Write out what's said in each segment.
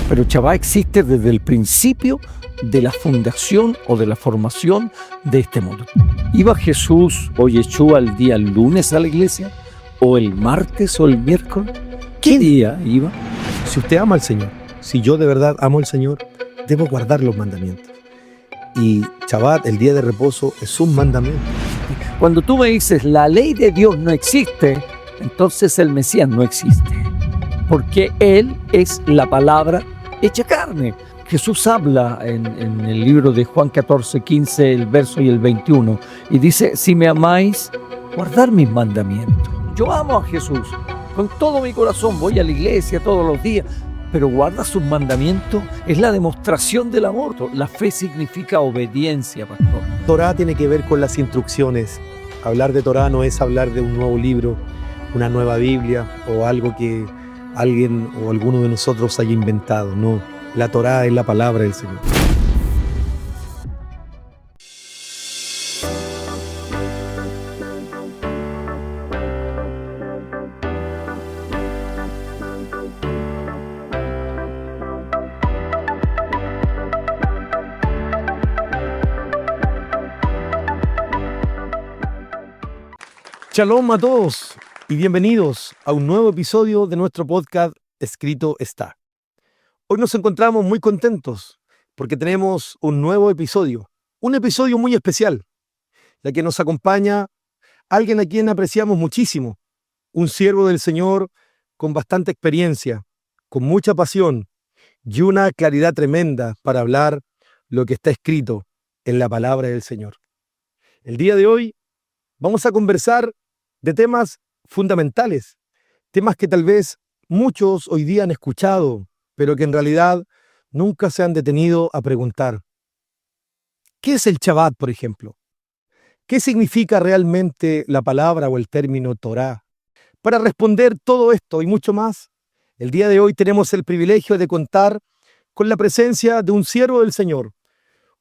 Pero Shabbat existe desde el principio de la fundación o de la formación de este mundo. ¿Iba Jesús o Yeshua el día lunes a la iglesia? ¿O el martes o el miércoles? ¿Qué día iba? Si usted ama al Señor, si yo de verdad amo al Señor, debo guardar los mandamientos. Y Shabbat, el día de reposo, es un mandamiento. Cuando tú me dices la ley de Dios no existe, entonces el Mesías no existe. Porque Él es la palabra hecha carne. Jesús habla en el libro de Juan 14, 15, el verso y el 21, y dice, si me amáis, guardar mis mandamientos. Yo amo a Jesús, con todo mi corazón voy a la iglesia todos los días, pero guarda sus mandamientos, es la demostración del amor. La fe significa obediencia, pastor. Torá tiene que ver con las instrucciones. Hablar de Torá no es hablar de un nuevo libro, una nueva Biblia o algo que alguien o alguno de nosotros haya inventado. No, la Torá es la palabra del Señor. Shalom a todos y bienvenidos a un nuevo episodio de nuestro podcast Escrito Está. Hoy nos encontramos muy contentos porque tenemos un nuevo episodio, un episodio muy especial, ya que nos acompaña alguien a quien apreciamos muchísimo, un siervo del Señor con bastante experiencia, con mucha pasión y una claridad tremenda para hablar lo que está escrito en la palabra del Señor. El día de hoy vamos a conversar de temas fundamentales, temas que tal vez muchos hoy día han escuchado, pero que en realidad nunca se han detenido a preguntar. ¿Qué es el Shabbat, por ejemplo? ¿Qué significa realmente la palabra o el término Torá? Para responder todo esto y mucho más, el día de hoy tenemos el privilegio de contar con la presencia de un siervo del Señor,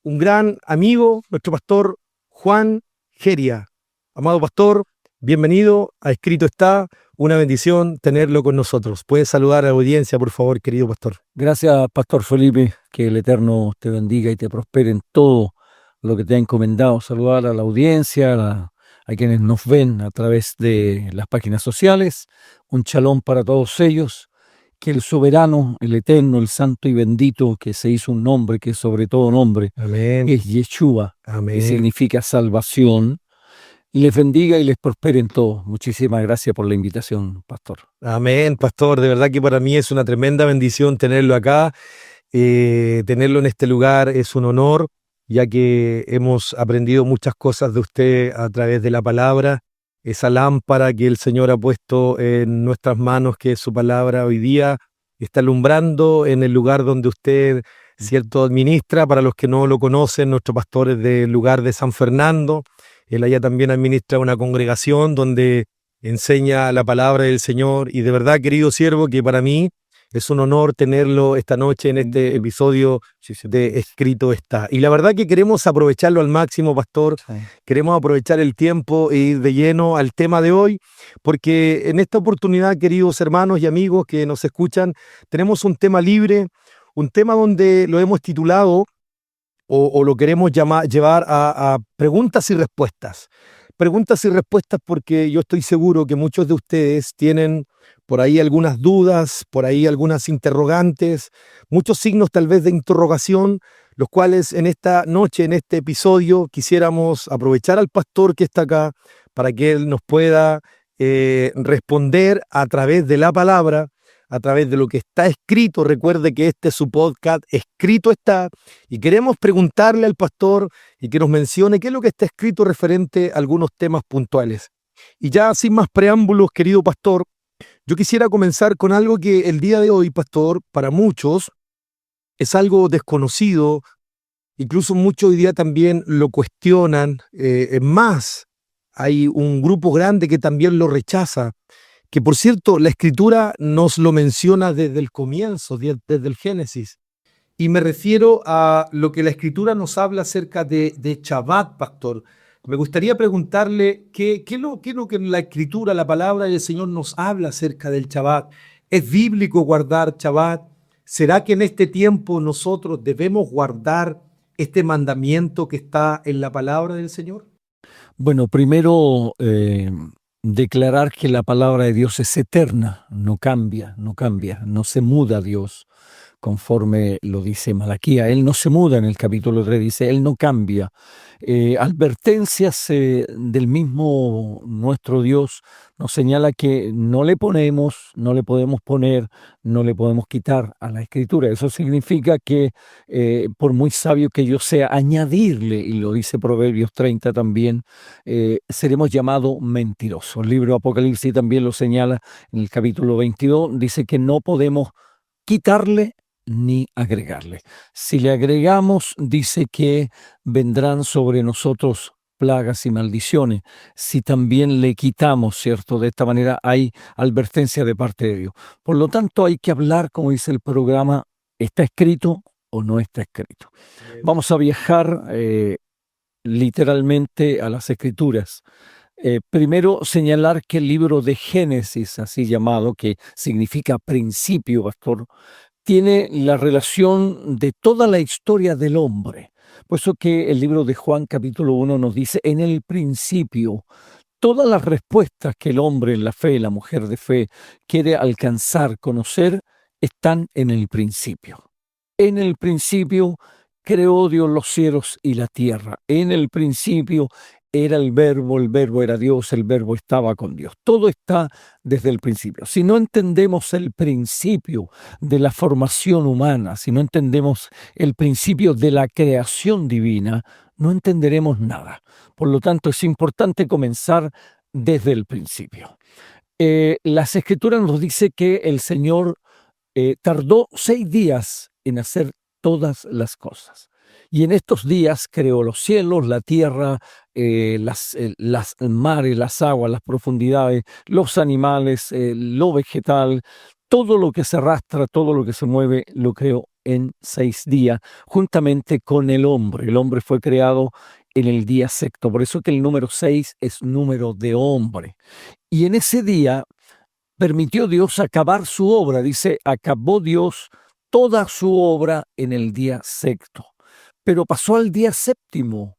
un gran amigo, nuestro pastor Juan Geria. Amado pastor, bienvenido a Escrito Está, una bendición tenerlo con nosotros. ¿Puedes saludar a la audiencia, por favor, querido pastor? Gracias, pastor Felipe, que el Eterno te bendiga y te prospere en todo lo que te ha encomendado. Saludar a la audiencia, a quienes nos ven a través de las páginas sociales. Un shalom para todos ellos. Que el soberano, el eterno, el santo y bendito, que se hizo un nombre, que es sobre todo nombre, Amén. que es Yeshua, Amén. que significa salvación, les bendiga y les prospere en todo. Muchísimas gracias por la invitación, pastor. Amén, pastor. De verdad que para mí es una tremenda bendición tenerlo acá. Tenerlo en este lugar es un honor, ya que hemos aprendido muchas cosas de usted a través de la palabra. Esa lámpara que el Señor ha puesto en nuestras manos, que es su palabra hoy día, está alumbrando en el lugar donde usted, cierto, administra. Para los que no lo conocen, nuestro pastor es del lugar de San Fernando. Él allá también administra una congregación donde enseña la palabra del Señor. Y de verdad, querido siervo, que para mí es un honor tenerlo esta noche en este episodio de Escrito Está. Y la verdad que queremos aprovecharlo al máximo, pastor. Sí. Queremos aprovechar el tiempo e ir de lleno al tema de hoy, porque en esta oportunidad, queridos hermanos y amigos que nos escuchan, tenemos un tema libre, un tema donde lo hemos titulado o lo queremos llevar a preguntas y respuestas. Preguntas y respuestas porque yo estoy seguro que muchos de ustedes tienen por ahí algunas dudas, por ahí algunas interrogantes, muchos signos tal vez de interrogación, los cuales en esta noche, en este episodio, quisiéramos aprovechar al pastor que está acá para que él nos pueda responder a través de la palabra, a través de lo que está escrito. Recuerde que este es su podcast, Escrito Está, y queremos preguntarle al pastor y que nos mencione qué es lo que está escrito referente a algunos temas puntuales. Y ya sin más preámbulos, querido pastor, yo quisiera comenzar con algo que el día de hoy, pastor, para muchos es algo desconocido, incluso muchos hoy día también lo cuestionan, más, hay un grupo grande que también lo rechaza, que por cierto, la Escritura nos lo menciona desde el comienzo, desde el Génesis. Y me refiero a lo que la Escritura nos habla acerca de Shabbat, pastor. Me gustaría preguntarle qué es lo que la Escritura, la palabra del Señor nos habla acerca del Shabbat. ¿Es bíblico guardar Shabbat? ¿Será que en este tiempo nosotros debemos guardar este mandamiento que está en la palabra del Señor? Bueno, primero declarar que la palabra de Dios es eterna, no cambia, no se muda Dios, conforme lo dice Malaquía. Él no se muda en el capítulo 3, dice, Él no cambia. Advertencias del mismo nuestro Dios nos señala que no le podemos poner, no le podemos quitar a la Escritura. Eso significa que por muy sabio que yo sea, añadirle, y lo dice Proverbios 30 también, seremos llamados mentirosos. El libro Apocalipsis también lo señala en el capítulo 22, dice que no podemos quitarle ni agregarle. Si le agregamos, dice que vendrán sobre nosotros plagas y maldiciones. Si también le quitamos, ¿cierto? De esta manera hay advertencia de parte de Dios. Por lo tanto, hay que hablar, como dice el programa, ¿está escrito o no está escrito? Vamos a viajar literalmente a las Escrituras. Primero, señalar que el libro de Génesis, así llamado, que significa principio, pastor, tiene la relación de toda la historia del hombre. Por eso que el libro de Juan capítulo 1 nos dice, en el principio, todas las respuestas que el hombre en la fe, la mujer de fe, quiere alcanzar, conocer, están en el principio. En el principio creó Dios los cielos y la tierra. En el principio era el verbo era Dios, el verbo estaba con Dios. Todo está desde el principio. Si no entendemos el principio de la formación humana, si no entendemos el principio de la creación divina, no entenderemos nada. Por lo tanto, es importante comenzar desde el principio. Las Escrituras nos dice que el Señor tardó 6 días en hacer todas las cosas. Y en estos días creó los cielos, la tierra, las mares, las aguas, las profundidades, los animales, lo vegetal, todo lo que se arrastra, todo lo que se mueve, lo creó en 6 días, juntamente con el hombre. El hombre fue creado en el día sexto, por eso que el número 6 es número de hombre. Y en ese día permitió Dios acabar su obra, dice, acabó Dios toda su obra en el día sexto. Pero pasó al día séptimo,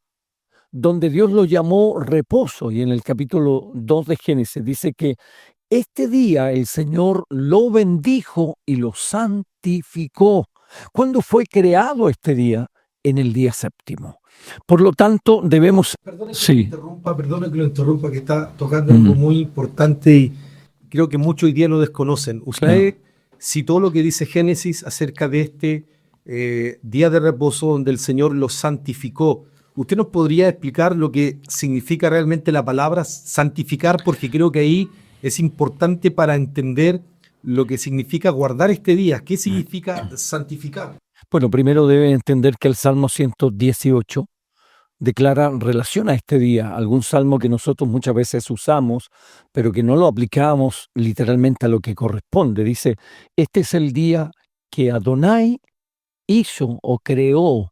donde Dios lo llamó reposo, y en el capítulo 2 de Génesis dice que este día el Señor lo bendijo y lo santificó. ¿Cuándo fue creado este día? En el día séptimo. Por lo tanto, debemos... Perdone que lo interrumpa, que está tocando algo muy importante y creo que muchos hoy día lo desconocen. Usted citó lo que dice Génesis acerca de este día de reposo donde el Señor lo santificó. ¿Usted nos podría explicar lo que significa realmente la palabra santificar? Porque creo que ahí es importante para entender lo que significa guardar este día. ¿Qué significa santificar? Bueno, primero debe entender que el Salmo 118 declara relación a este día, algún salmo que nosotros muchas veces usamos, pero que no lo aplicamos literalmente a lo que corresponde. Dice, este es el día que Adonai hizo o creó,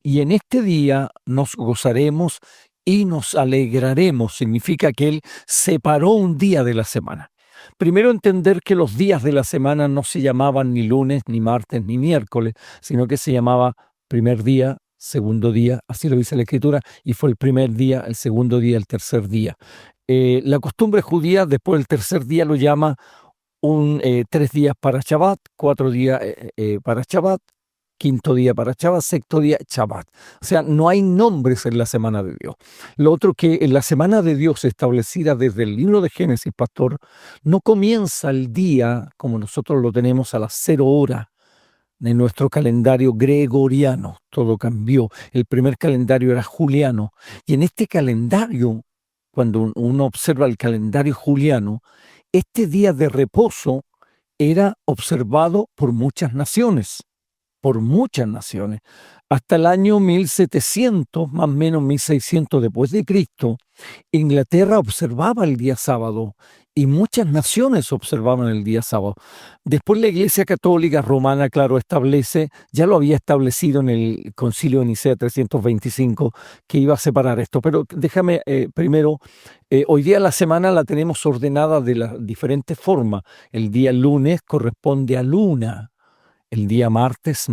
y en este día nos gozaremos y nos alegraremos. Significa que Él separó un día de la semana. Primero entender que los días de la semana no se llamaban ni lunes, ni martes, ni miércoles, sino que se llamaba primer día, segundo día, así lo dice la Escritura, y fue el primer día, el segundo día, el tercer día. La costumbre judía después del tercer día lo llama 3 días para Shabbat, 4 días para Shabbat, quinto día para Shabbat, sexto día Shabbat. O sea, no hay nombres en la semana de Dios. Lo otro que en la semana de Dios establecida desde el libro de Génesis, pastor, no comienza el día como nosotros lo tenemos a las 0 horas en nuestro calendario gregoriano. Todo cambió. El primer calendario era juliano. Y en este calendario, cuando uno observa el calendario juliano, este día de reposo era observado por muchas naciones. Hasta el año 1700, más o menos 1600 después de Cristo, Inglaterra observaba el día sábado y muchas naciones observaban el día sábado. Después la Iglesia Católica Romana, claro, ya lo había establecido en el Concilio de Nicea 325, que iba a separar esto. Pero déjame primero, hoy día la semana la tenemos ordenada de las diferentes formas. El día lunes corresponde a luna. el día martes,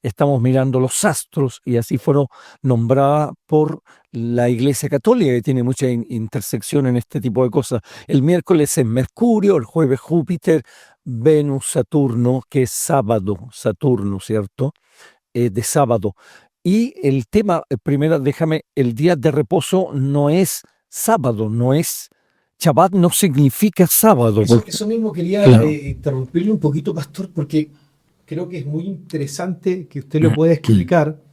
estamos mirando los astros y así fueron nombradas por la Iglesia Católica, que tiene mucha intersección en este tipo de cosas. El miércoles es Mercurio, el jueves Júpiter, Venus, Saturno, que es sábado, Saturno, ¿cierto? De sábado. Y el tema, primero déjame, el día de reposo no es sábado, no es... Shabbat no significa sábado. Eso mismo quería Claro. interrumpirle un poquito, pastor, porque creo que es muy interesante que usted lo pueda explicar,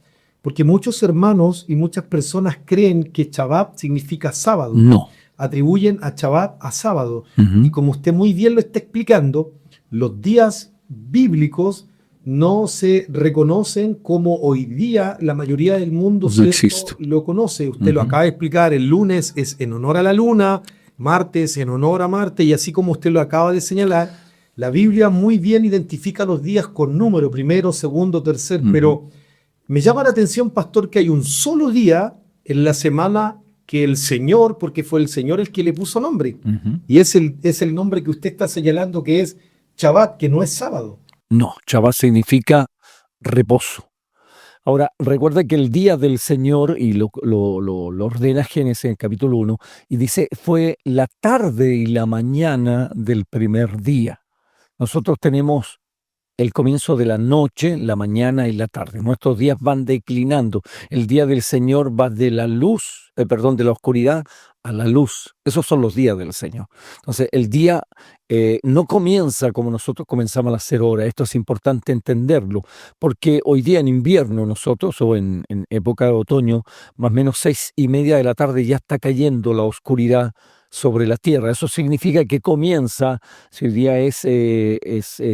porque muchos hermanos y muchas personas creen que Shabbat significa sábado. No. Atribuyen a Shabbat a sábado. Ujú. Y como usted muy bien lo está explicando, los días bíblicos no se reconocen como hoy día la mayoría del mundo No ¿cierto? existe. Lo conoce. Usted lo Ujú. acaba de explicar, el lunes es en honor a la luna, martes en honor a Marte, y así como usted lo acaba de señalar, la Biblia muy bien identifica los días con número, primero, segundo, tercer, Ujú. pero me llama la atención, pastor, que hay un solo día en la semana que el Señor, porque fue el Señor el que le puso nombre, Ujú. y es el nombre que usted está señalando, que es Shabbat, que no es sábado. No, Shabbat significa reposo. Ahora, recuerda que el día del Señor, y lo ordena Génesis en el capítulo 1, y dice, fue la tarde y la mañana del primer día. Nosotros tenemos el comienzo de la noche, la mañana y la tarde. Nuestros días van declinando. El día del Señor va de la luz, de la oscuridad a la luz. Esos son los días del Señor. Entonces, el día no comienza como nosotros comenzamos a las 0 horas. Esto es importante entenderlo, porque hoy día en invierno nosotros, o en época de otoño, más o menos 6:30 de la tarde ya está cayendo la oscuridad sobre la tierra. Eso significa que comienza, si hoy día es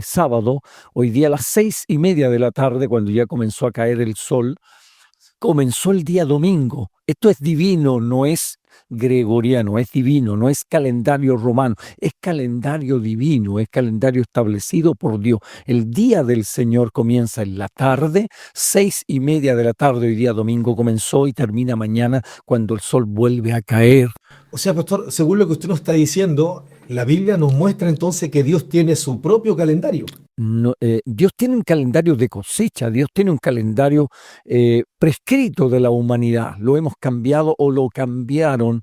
sábado, hoy día a las 6:30 de la tarde, cuando ya comenzó a caer el sol, comenzó el día domingo. Esto es divino, no es gregoriano, es divino, no es calendario romano, es calendario divino, es calendario establecido por Dios. El día del Señor comienza en la tarde, 6:30 de la tarde, hoy día domingo comenzó y termina mañana cuando el sol vuelve a caer. O sea, pastor, según lo que usted nos está diciendo, la Biblia nos muestra entonces que Dios tiene su propio calendario. No, Dios tiene un calendario de cosecha, Dios tiene un calendario prescrito de la humanidad. Lo hemos cambiado o lo cambiaron.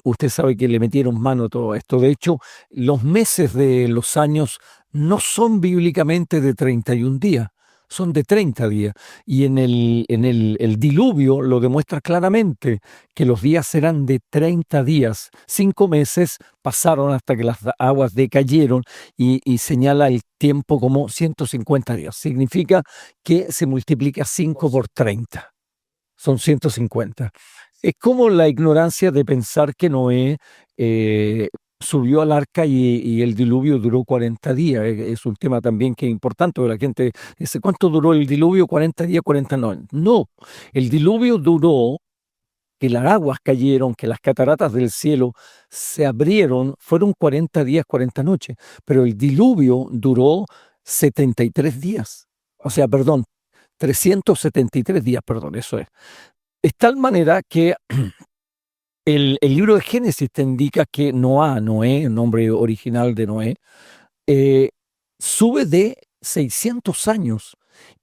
Usted sabe que le metieron mano a todo esto. De hecho, los meses de los años no son bíblicamente de 31 días, son de 30 días. Y en el diluvio lo demuestra claramente, que los días serán de 30 días. 5 meses pasaron hasta que las aguas decayeron y señala el tiempo como 150 días. Significa que se multiplica 5 por 30. Son 150. Es como la ignorancia de pensar que Noé subió al arca y el diluvio duró 40 días. Es un tema también que es importante, porque la gente dice, ¿cuánto duró el diluvio? 40 días, 40 no. No, el diluvio duró, que las aguas cayeron, que las cataratas del cielo se abrieron, fueron 40 días, 40 noches, pero el diluvio duró 73 días. O sea, perdón, 373 días, perdón, eso es. De tal manera que el libro de Génesis te indica que Noé, el nombre original de Noé, sube de 600 años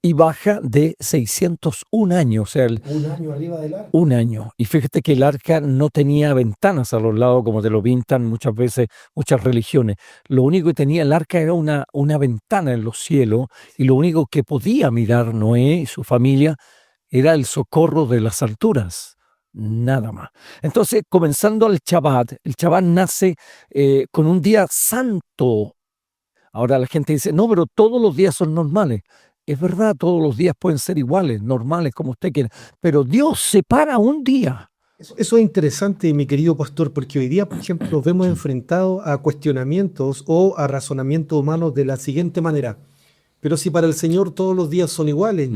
y baja de 601 años, o sea, Un año arriba del arca. un año. Y fíjate que el arca no tenía ventanas a los lados, como te lo pintan muchas veces muchas religiones. Lo único que tenía el arca era una ventana en los cielos, y lo único que podía mirar Noé y su familia era el socorro de las alturas. Nada más. Entonces, comenzando el Shabbat nace con un día santo. Ahora la gente dice, no, pero todos los días son normales. Es verdad, todos los días pueden ser iguales, normales, como usted quiera, pero Dios separa un día. Eso es interesante, mi querido pastor, porque hoy día, por ejemplo, nos vemos enfrentados a cuestionamientos o a razonamientos humanos de la siguiente manera. Pero si para el Señor todos los días son iguales,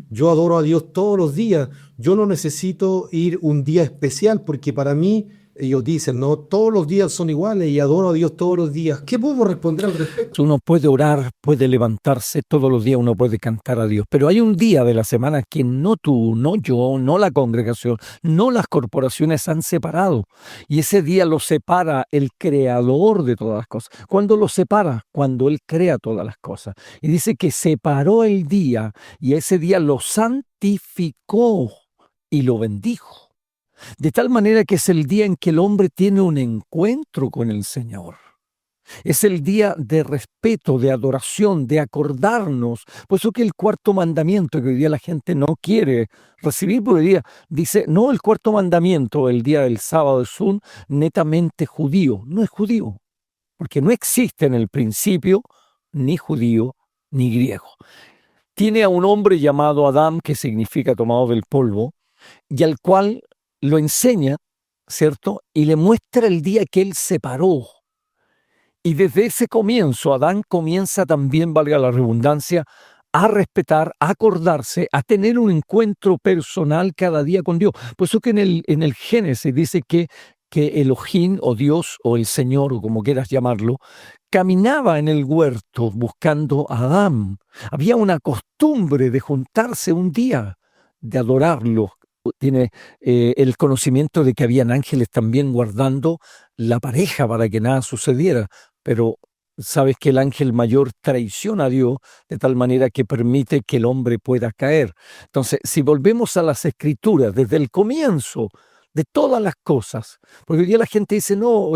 yo adoro a Dios todos los días, yo no necesito ir un día especial, porque para mí ellos dicen, no, todos los días son iguales y adoro a Dios todos los días. ¿Qué podemos responder al respecto? Uno puede orar, puede levantarse todos los días, uno puede cantar a Dios, pero hay un día de la semana que no tú, no yo, no la congregación, no las corporaciones han separado. Y ese día lo separa el creador de todas las cosas. ¿Cuándo lo separa? Cuando Él crea todas las cosas. Y dice que separó el día y ese día lo santificó y lo bendijo. De tal manera que es el día en que el hombre tiene un encuentro con el Señor. Es el día de respeto, de adoración, de acordarnos. Por eso que el cuarto mandamiento, que hoy día la gente no quiere recibir, porque hoy día dice, no, el cuarto mandamiento, el día del sábado es un netamente judío. No es judío, porque no existe en el principio ni judío ni griego. Tiene a un hombre llamado Adán, que significa tomado del polvo, y al cual lo enseña, ¿cierto? Y le muestra el día que él separó. Y desde ese comienzo, Adán comienza también, valga la redundancia, a respetar, a acordarse, a tener un encuentro personal cada día con Dios. Por eso que en el Génesis dice que Elohim, o Dios, o el Señor, o como quieras llamarlo, caminaba en el huerto buscando a Adán. Había una costumbre de juntarse un día, de adorarlo. Tiene el conocimiento de que habían ángeles también guardando la pareja para que nada sucediera, pero sabes que el ángel mayor traiciona a Dios de tal manera que permite que el hombre pueda caer. Entonces, si volvemos a las Escrituras, desde el comienzo de todas las cosas, porque hoy día la gente dice, no,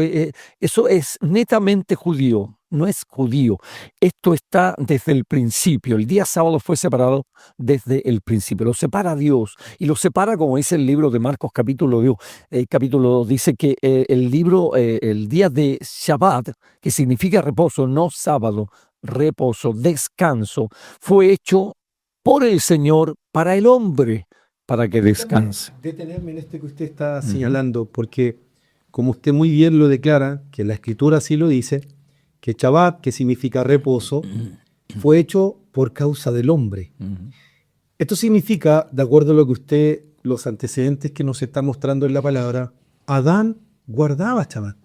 eso es netamente judío. No es judío. Esto está desde el principio. El día sábado fue separado desde el principio. Lo separa Dios y lo separa, como dice el libro de Marcos capítulo 2, dice que el día de Shabbat, que significa reposo, no sábado, reposo, descanso, fue hecho por el Señor para el hombre, para que descanse. Detenerme en esto que usted está señalando, porque como usted muy bien lo declara, que la Escritura así lo dice, que Shabbat, que significa reposo, fue hecho por causa del hombre. Esto significa, de acuerdo a lo que usted, los antecedentes que nos está mostrando en la palabra, Adán guardaba Shabbat.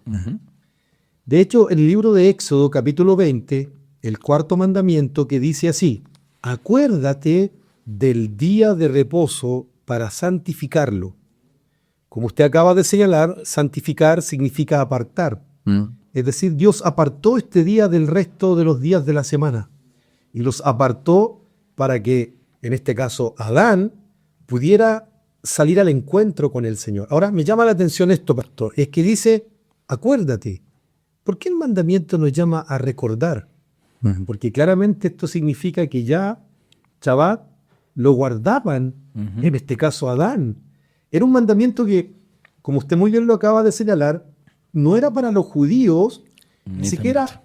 De hecho, en el libro de Éxodo, capítulo 20, el cuarto mandamiento que dice así, acuérdate del día de reposo para santificarlo. Como usted acaba de señalar, santificar significa apartar. Es decir, Dios apartó este día del resto de los días de la semana y los apartó para que, en este caso, Adán pudiera salir al encuentro con el Señor. Ahora, me llama la atención esto, pastor, es que dice, acuérdate. ¿Por qué el mandamiento nos llama a recordar? Porque claramente esto significa que ya Shabbat lo guardaban, en este caso Adán. Era un mandamiento que, como usted muy bien lo acaba de señalar, no era para los judíos, ni siquiera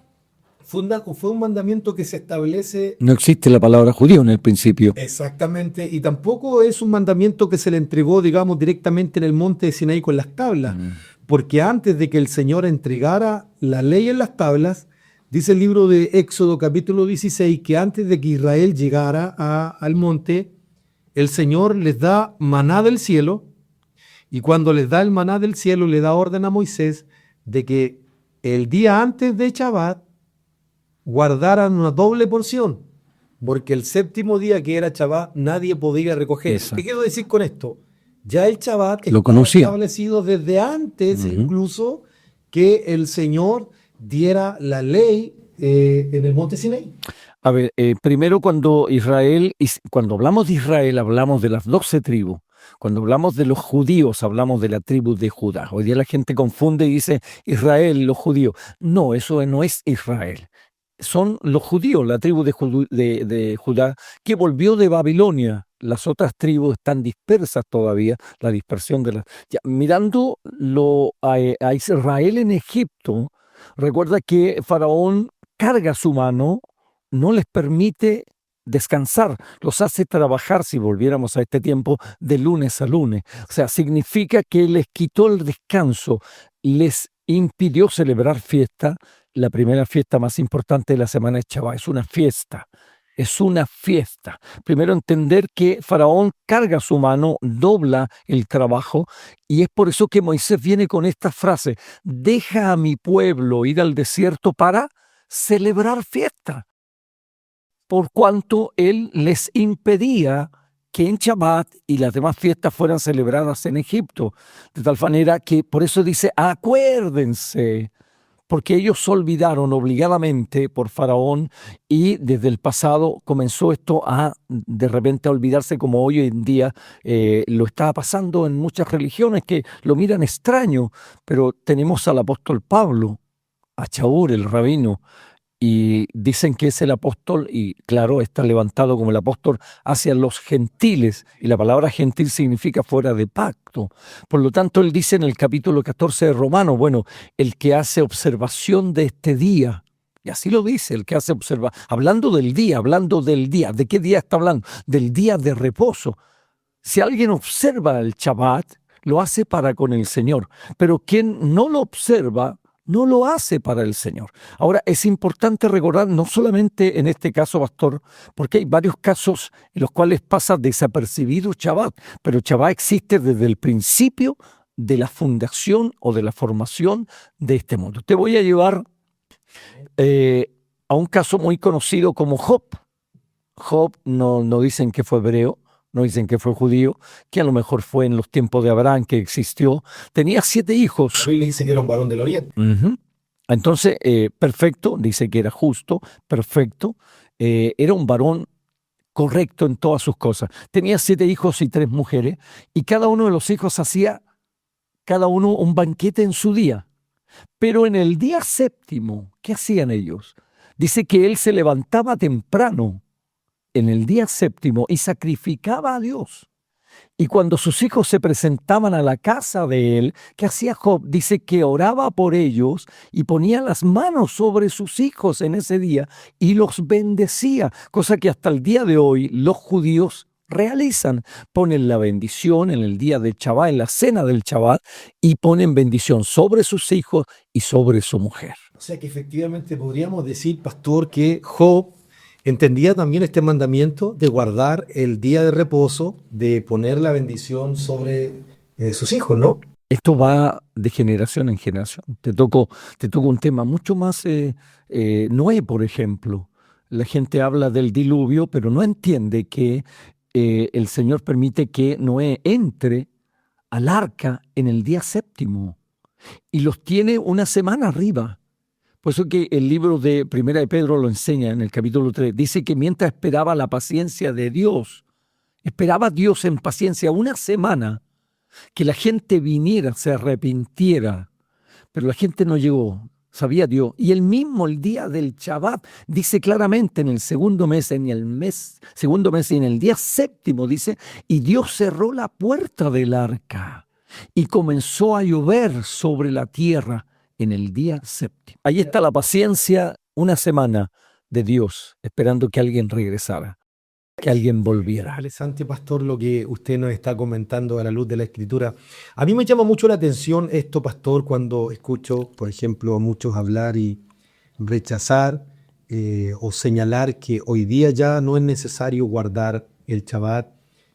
fue un mandamiento que se establece. No existe la palabra judío en el principio. Exactamente, y tampoco es un mandamiento que se le entregó, digamos, directamente en el monte de Sinaí con las tablas, porque antes de que el Señor entregara la ley en las tablas, dice el libro de Éxodo capítulo 16, que antes de que Israel llegara al monte, el Señor les da maná del cielo, y cuando les da el maná del cielo, le da orden a Moisés de que el día antes de Shabbat guardaran una doble porción, porque el séptimo día que era Shabbat nadie podía recoger. Exacto. ¿Qué quiero decir con esto? Ya el Shabbat Lo estaba conocía. establecido desde antes, incluso que el Señor diera la ley en el monte Sinaí. A ver, primero cuando hablamos de Israel, hablamos de las 12 tribus. Cuando hablamos de los judíos, hablamos de la tribu de Judá. Hoy día la gente confunde y dice Israel, los judíos. No, eso no es Israel. Son los judíos, la tribu de Judá, que volvió de Babilonia. Las otras tribus están dispersas todavía, la dispersión de las... Mirando a Israel en Egipto, recuerda que Faraón carga su mano, no les permite descansar, los hace trabajar, si volviéramos a este tiempo, de lunes a lunes. O sea, significa que les quitó el descanso, les impidió celebrar fiesta. La primera fiesta más importante de la semana es Shabbat, es una fiesta. es una fiesta. Primero entender que Faraón carga su mano, dobla el trabajo, y es por eso que Moisés viene con esta frase: deja a mi pueblo ir al desierto para celebrar fiesta, por cuanto él les impedía que en Shabbat y las demás fiestas fueran celebradas en Egipto. De tal manera que por eso dice, acuérdense, porque ellos olvidaron obligadamente por Faraón, y desde el pasado comenzó esto a de repente a olvidarse, como hoy en día lo está pasando en muchas religiones que lo miran extraño, pero tenemos al apóstol Pablo, a Shaul, el rabino, y dicen que es el apóstol, y claro, está levantado como el apóstol hacia los gentiles, y la palabra gentil significa fuera de pacto. Por lo tanto, él dice en el capítulo 14 de Romanos, bueno, el que hace observación de este día, y así lo dice, el que hace observación, hablando del día, ¿de qué día está hablando? Del día de reposo. Si alguien observa el Shabbat, lo hace para con el Señor, pero quien no lo observa, no lo hace para el Señor. Ahora, es importante recordar, no solamente en este caso, pastor, porque hay varios casos en los cuales pasa desapercibido Shabbat, pero Shabbat existe desde el principio de la fundación o de la formación de este mundo. Te voy a llevar a un caso muy conocido como Job. Job no dicen que fue hebreo, no dicen que fue judío, que a lo mejor fue en los tiempos de Abraham que existió. Tenía 7 hijos. Le dice que era un varón del oriente. Entonces, perfecto, dice que era justo, perfecto. Era un varón correcto en todas sus cosas. Tenía 7 hijos y 3 mujeres, y cada uno de los hijos hacía, cada uno un banquete en su día. Pero en el día séptimo, ¿qué hacían ellos? Dice que él se levantaba temprano en el día séptimo y sacrificaba a Dios. Y cuando sus hijos se presentaban a la casa de él, ¿qué hacía Job? Dice que oraba por ellos y ponía las manos sobre sus hijos en ese día y los bendecía, cosa que hasta el día de hoy los judíos realizan. Ponen la bendición en el día del Shabbat, en la cena del Shabbat, y ponen bendición sobre sus hijos y sobre su mujer. O sea que efectivamente podríamos decir, pastor, que Job entendía también este mandamiento de guardar el día de reposo, de poner la bendición sobre sus hijos, ¿no? Esto va de generación en generación. Te toco un tema mucho más, Noé, por ejemplo. La gente habla del diluvio, pero no entiende que el Señor permite que Noé entre al arca en el día séptimo y los tiene una semana arriba. Por eso que el libro de Primera de Pedro lo enseña en el capítulo 3. Dice que mientras esperaba la paciencia de Dios, esperaba Dios en paciencia una semana, que la gente viniera, se arrepintiera, pero la gente no llegó, sabía Dios. Y el día del Shabbat dice claramente en el segundo mes y en el día séptimo dice, y Dios cerró la puerta del arca y comenzó a llover sobre la tierra en el día séptimo. Ahí está la paciencia, una semana de Dios, esperando que alguien regresara, que alguien volviera. Interesante, pastor, lo que usted nos está comentando a la luz de la Escritura. A mí me llama mucho la atención esto, pastor, cuando escucho, por ejemplo, a muchos hablar y rechazar o señalar que hoy día ya no es necesario guardar el Shabbat,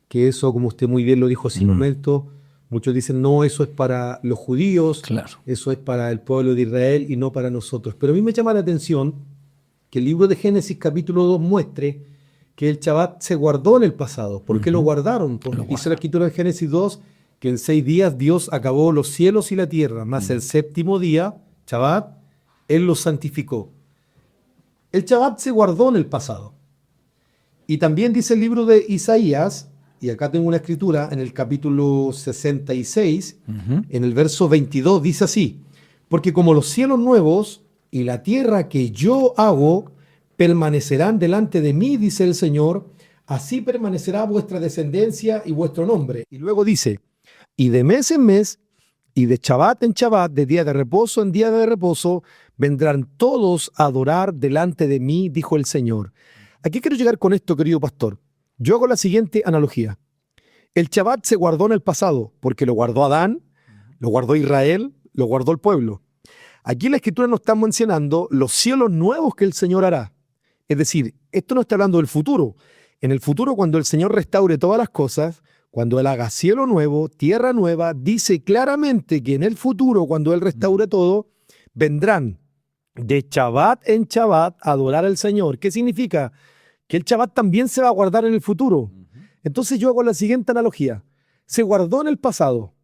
que eso, como usted muy bien lo dijo hace un momento, muchos dicen, no, eso es para los judíos, Claro. eso es para el pueblo de Israel y no para nosotros. Pero a mí me llama la atención que el libro de Génesis capítulo 2 muestre que el Shabbat se guardó en el pasado. ¿Por qué lo guardaron? Porque dice la escritura de Génesis 2 que en 6 días Dios acabó los cielos y la tierra, más el séptimo día, Shabbat, Él los santificó. El Shabbat se guardó en el pasado. Y también dice el libro de Isaías, y acá tengo una escritura en el capítulo 66, en el verso 22, dice así: porque como los cielos nuevos y la tierra que yo hago permanecerán delante de mí, dice el Señor, así permanecerá vuestra descendencia y vuestro nombre. Y luego dice, y de mes en mes, y de Shabbat en Shabbat, de día de reposo en día de reposo, vendrán todos a adorar delante de mí, dijo el Señor. ¿A qué quiero llegar con esto, querido pastor? Yo hago la siguiente analogía. El Shabbat se guardó en el pasado, porque lo guardó Adán, lo guardó Israel, lo guardó el pueblo. Aquí en la Escritura nos está mencionando los cielos nuevos que el Señor hará. Es decir, esto no está hablando del futuro. En el futuro, cuando el Señor restaure todas las cosas, cuando Él haga cielo nuevo, tierra nueva, dice claramente que en el futuro, cuando Él restaure todo, vendrán de Shabbat en Shabbat a adorar al Señor. ¿Qué significa? Que el Shabbat también se va a guardar en el futuro. Entonces yo hago la siguiente analogía. Se guardó en el pasado,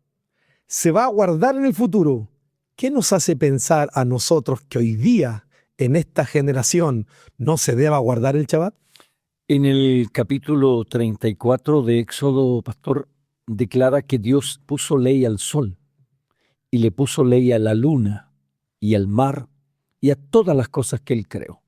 se va a guardar en el futuro. ¿Qué nos hace pensar a nosotros que hoy día, en esta generación, no se deba guardar el Shabbat? En el capítulo 34 de Éxodo, pastor, declara que Dios puso ley al sol y le puso ley a la luna y al mar y a todas las cosas que Él creó.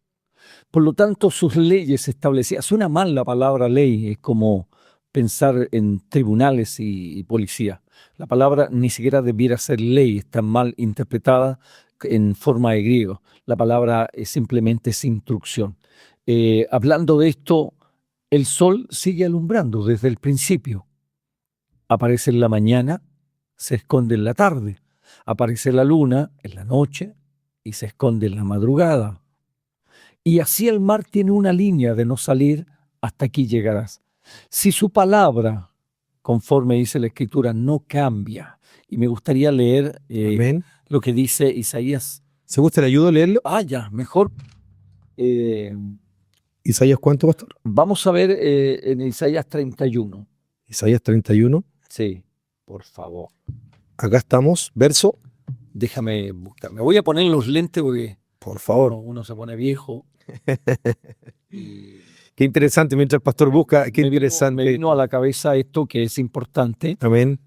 Por lo tanto, sus leyes establecidas, suena mal la palabra ley, es como pensar en tribunales y policía. La palabra ni siquiera debiera ser ley, está mal interpretada en forma de griego. La palabra simplemente es instrucción. Hablando de esto, el sol sigue alumbrando desde el principio. Aparece en la mañana, se esconde en la tarde. Aparece la luna en la noche y se esconde en la madrugada. Y así el mar tiene una línea de no salir, hasta aquí llegarás. Si su palabra, conforme dice la Escritura, no cambia, y me gustaría leer lo que dice Isaías. ¿Se gusta? ¿Le ayudo a leerlo? Ya, mejor. ¿Isaías cuánto, pastor? Vamos a ver en Isaías 31. Isaías 31. Sí, por favor. Acá estamos, verso. Déjame buscar. Me voy a poner los lentes porque, por favor, uno se pone viejo. Qué interesante, mientras el pastor busca, qué interesante. Me vino a la cabeza esto que es importante. Amén.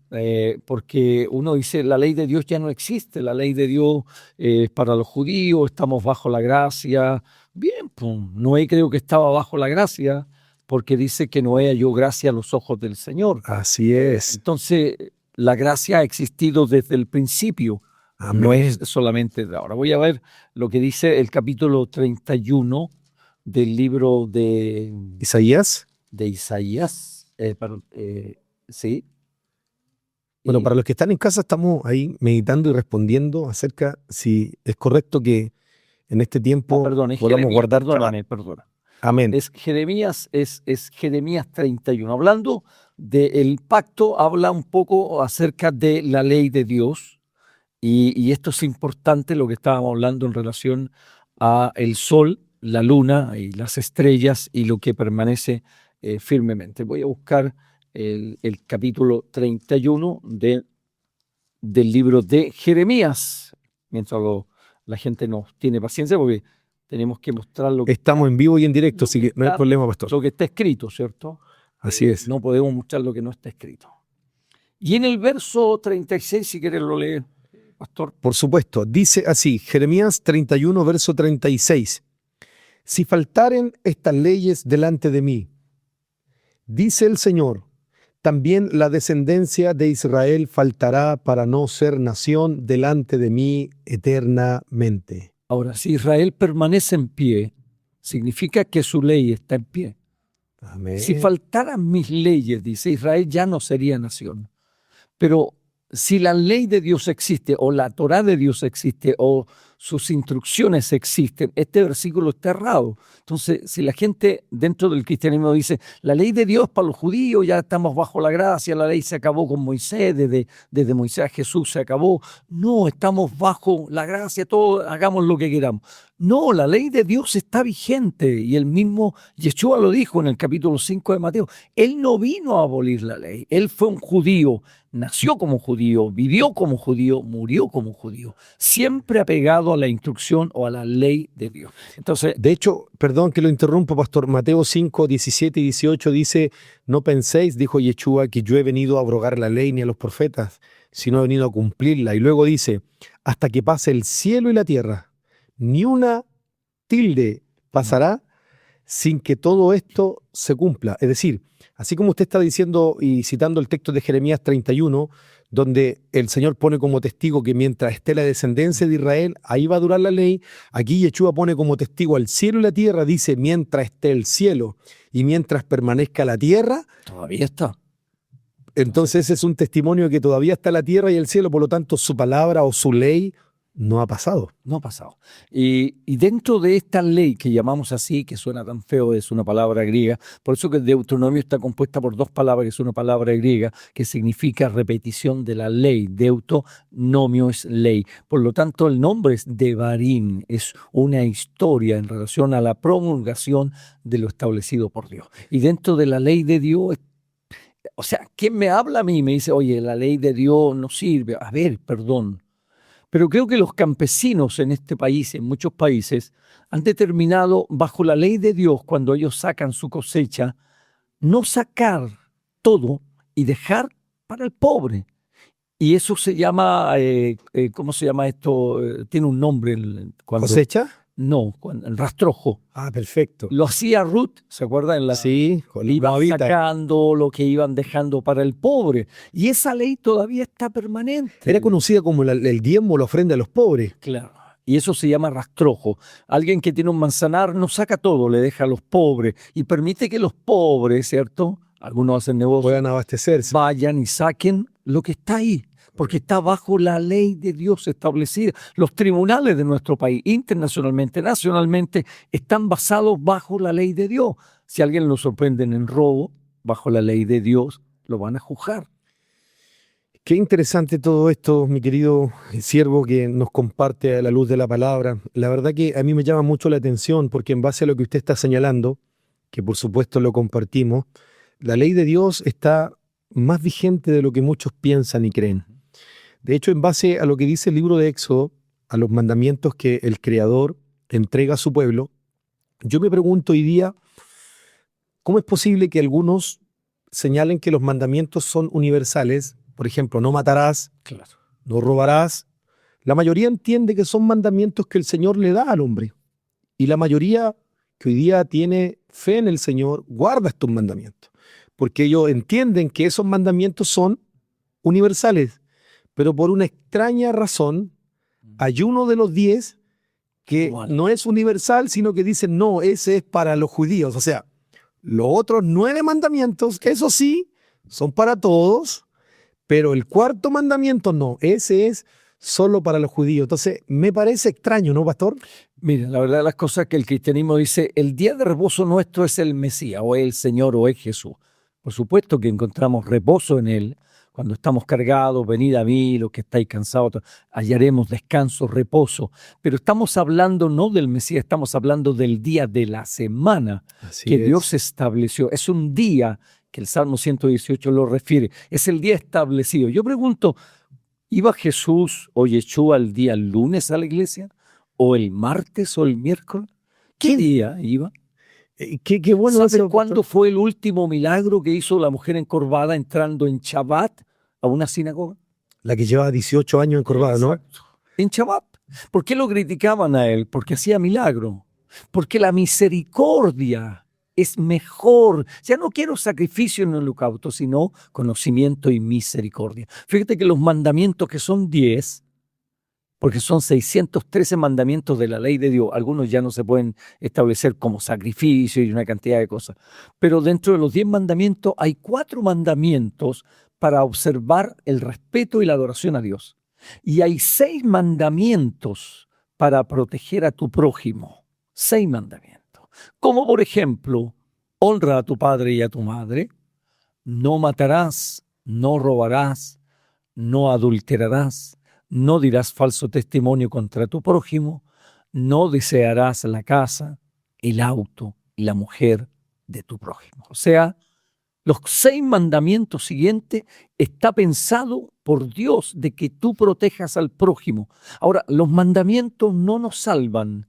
Porque uno dice, la ley de Dios ya no existe, la ley de Dios es para los judíos, estamos bajo la gracia. Bien, pues Noé creo que estaba bajo la gracia, porque dice que Noé halló gracia a los ojos del Señor. Así es. Entonces, la gracia ha existido desde el principio. Amén. No es solamente de ahora. Voy a ver lo que dice el capítulo 31 del libro de Isaías. De Isaías. Sí. Bueno, para los que están en casa estamos ahí meditando y respondiendo acerca si es correcto que en este tiempo podamos guardar. Perdona. Amén. Es Jeremías 31. Hablando del pacto, habla un poco acerca de la ley de Dios. Y esto es importante, lo que estábamos hablando en relación a el sol, la luna y las estrellas y lo que permanece firmemente. Voy a buscar el capítulo 31 del libro de Jeremías, mientras la gente nos tiene paciencia porque tenemos que mostrar lo que... Estamos en vivo y en directo, así que no hay problema, pastor. Lo que está escrito, ¿cierto? Así es. No podemos mostrar lo que no está escrito. Y en el verso 36, si quieres lo leer, pastor. Por supuesto, dice así, Jeremías 31, verso 36. Si faltaren estas leyes delante de mí, dice el Señor, también la descendencia de Israel faltará para no ser nación delante de mí eternamente. Ahora, si Israel permanece en pie, significa que su ley está en pie. Amén. Si faltaran mis leyes, dice Israel, ya no sería nación. Pero si la ley de Dios existe, o la Torá de Dios existe, o sus instrucciones existen, este versículo está errado. Entonces, si la gente dentro del cristianismo dice, la ley de Dios para los judíos, ya estamos bajo la gracia, la ley se acabó con Moisés, desde Moisés a Jesús se acabó. No, estamos bajo la gracia, todos hagamos lo que queramos. No, la ley de Dios está vigente, y el mismo Yeshua lo dijo en el capítulo 5 de Mateo. Él no vino a abolir la ley, él fue un judío, nació como judío, vivió como judío, murió como judío, siempre apegado a la instrucción o a la ley de Dios. Entonces, de hecho, perdón que lo interrumpa, pastor, Mateo 5, 17 y 18 dice, no penséis, dijo Yeshua, que yo he venido a abrogar la ley ni a los profetas, sino he venido a cumplirla. Y luego dice, hasta que pase el cielo y la tierra, ni una tilde pasará sin que todo esto se cumpla. Es decir, así como usted está diciendo y citando el texto de Jeremías 31, donde el Señor pone como testigo que mientras esté la descendencia de Israel, ahí va a durar la ley. Aquí Yeshua pone como testigo al cielo y la tierra, dice, mientras esté el cielo y mientras permanezca la tierra. Todavía está. Entonces ese es un testimonio que todavía está la tierra y el cielo, por lo tanto su palabra o su ley no ha pasado. No ha pasado. Y dentro de esta ley que llamamos así, que suena tan feo, es una palabra griega, por eso que Deuteronomio está compuesta por dos palabras, que es una palabra griega que significa repetición de la ley. Deutonomio es ley. Por lo tanto, el nombre es Devarim, es una historia en relación a la promulgación de lo establecido por Dios. Y dentro de la ley de Dios, o sea, ¿quién me habla a mí y me dice, oye, la ley de Dios no sirve? A ver, perdón. Pero creo que los campesinos en este país, en muchos países, han determinado bajo la ley de Dios, cuando ellos sacan su cosecha, no sacar todo y dejar para el pobre. Y eso se llama, ¿cómo se llama esto? Tiene un nombre. ¿Cosecha? No, el rastrojo. Ah, perfecto. Lo hacía Ruth, ¿se acuerdan? Sí, con los iban moabitas. sacando lo que iban dejando para el pobre. Y esa ley todavía está permanente. Era conocida como el diezmo, la ofrenda a los pobres. Claro. Y eso se llama rastrojo. Alguien que tiene un manzanar no saca todo, le deja a los pobres y permite que los pobres, ¿cierto? Algunos hacen negocios, Puedan abastecerse. vayan y saquen lo que está ahí, porque está bajo la ley de Dios establecida. Los tribunales de nuestro país, internacionalmente, nacionalmente, están basados bajo la ley de Dios. Si a alguien lo sorprenden en robo, bajo la ley de Dios, lo van a juzgar. Qué interesante todo esto, mi querido siervo que nos comparte a la luz de la palabra. La verdad que a mí me llama mucho la atención porque en base a lo que usted está señalando, que por supuesto lo compartimos, la ley de Dios está más vigente de lo que muchos piensan y creen. De hecho, en base a lo que dice el libro de Éxodo, a los mandamientos que el Creador entrega a su pueblo, yo me pregunto hoy día, ¿cómo es posible que algunos señalen que los mandamientos son universales? Por ejemplo, no matarás, Claro. no robarás. La mayoría entiende que son mandamientos que el Señor le da al hombre. Y la mayoría que hoy día tiene fe en el Señor guarda estos mandamientos. Porque ellos entienden que esos mandamientos son universales. Pero por una extraña razón, hay uno de los 10 que no es universal, sino que dicen, no, ese es para los judíos. O sea, los otros 9 mandamientos, eso sí, son para todos, pero el cuarto mandamiento no, ese es solo para los judíos. Entonces, me parece extraño, ¿no, pastor? Mira, la verdad de las cosas es que el cristianismo dice, el día de reposo nuestro es el Mesías, o es el Señor, o es Jesús. Por supuesto que encontramos reposo en Él. Cuando estamos cargados, venid a mí, los que estáis cansados, hallaremos descanso, reposo. Pero estamos hablando no del Mesías, estamos hablando del día de la semana que Dios estableció. Es un día que el Salmo 118 lo refiere. Es el día establecido. Yo pregunto, ¿iba Jesús o Yeshua el día lunes a la iglesia? ¿O el martes o el miércoles? ¿Qué día iba? Qué bueno. ¿Sabe cuándo fue el último milagro que hizo la mujer encorvada entrando en Shabbat a una sinagoga? La que llevaba 18 años encorvada, ¿no? En Shabbat. ¿Por qué lo criticaban a él? Porque hacía milagro. Porque la misericordia es mejor. Ya no quiero sacrificio en el holocausto, sino conocimiento y misericordia. Fíjate que los mandamientos, que son 10, porque son 613 mandamientos de la ley de Dios. Algunos ya no se pueden establecer como sacrificio y una cantidad de cosas. Pero dentro de los 10 mandamientos hay 4 mandamientos para observar el respeto y la adoración a Dios. Y hay 6 mandamientos para proteger a tu prójimo. 6 mandamientos. Como por ejemplo, honra a tu padre y a tu madre, no matarás, no robarás, no adulterarás, no dirás falso testimonio contra tu prójimo, no desearás la casa, el auto y la mujer de tu prójimo. O sea, los 6 mandamientos siguientes está pensado por Dios de que tú protejas al prójimo. Ahora, los mandamientos no nos salvan,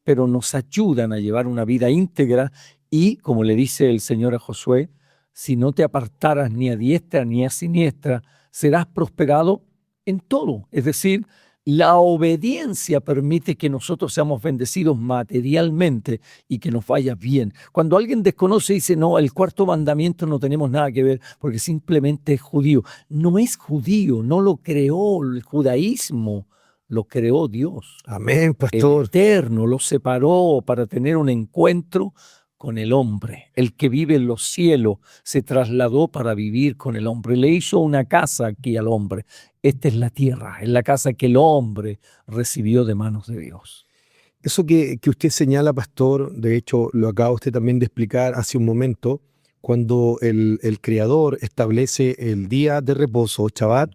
pero nos ayudan a llevar una vida íntegra y, como le dice el Señor a Josué, si no te apartaras ni a diestra ni a siniestra, serás prosperado en todo. Es decir, la obediencia permite que nosotros seamos bendecidos materialmente y que nos vaya bien. Cuando alguien desconoce y dice, no, el 4º mandamiento no tenemos nada que ver porque simplemente es judío. No es judío, no lo creó el judaísmo, lo creó Dios. Amén, pastor. El Eterno lo separó para tener un encuentro con el hombre. El que vive en los cielos se trasladó para vivir con el hombre. Le hizo una casa aquí al hombre. Esta es la tierra, es la casa que el hombre recibió de manos de Dios. Eso que usted señala, pastor, de hecho lo acaba usted también de explicar hace un momento, cuando el Creador establece el día de reposo, Shabbat,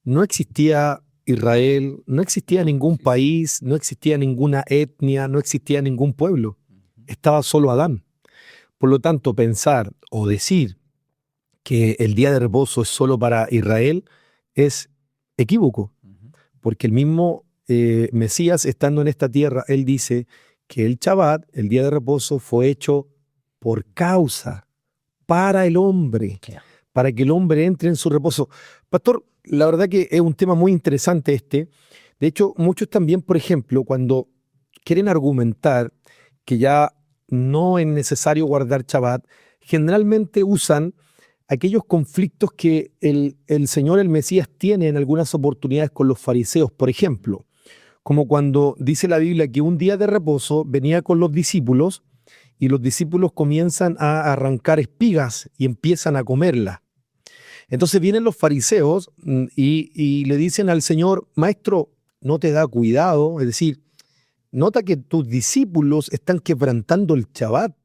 no existía Israel, no existía ningún país, no existía ninguna etnia, no existía ningún pueblo. Estaba solo Adán. Por lo tanto, pensar o decir que el día de reposo es solo para Israel es equívoco, porque el mismo Mesías, estando en esta tierra, él dice que el Shabbat, el día de reposo, fue hecho por causa, para el hombre, para que el hombre entre en su reposo. Pastor, la verdad que es un tema muy interesante este. De hecho, muchos también, por ejemplo, cuando quieren argumentar que ya no es necesario guardar Shabbat, generalmente usan aquellos conflictos que el Señor, el Mesías, tiene en algunas oportunidades con los fariseos, por ejemplo, como cuando dice la Biblia que un día de reposo venía con los discípulos y los discípulos comienzan a arrancar espigas y empiezan a comerlas. Entonces vienen los fariseos y le dicen al Señor: Maestro, ¿no te da cuidado? Es decir, nota que tus discípulos están quebrantando el Shabbat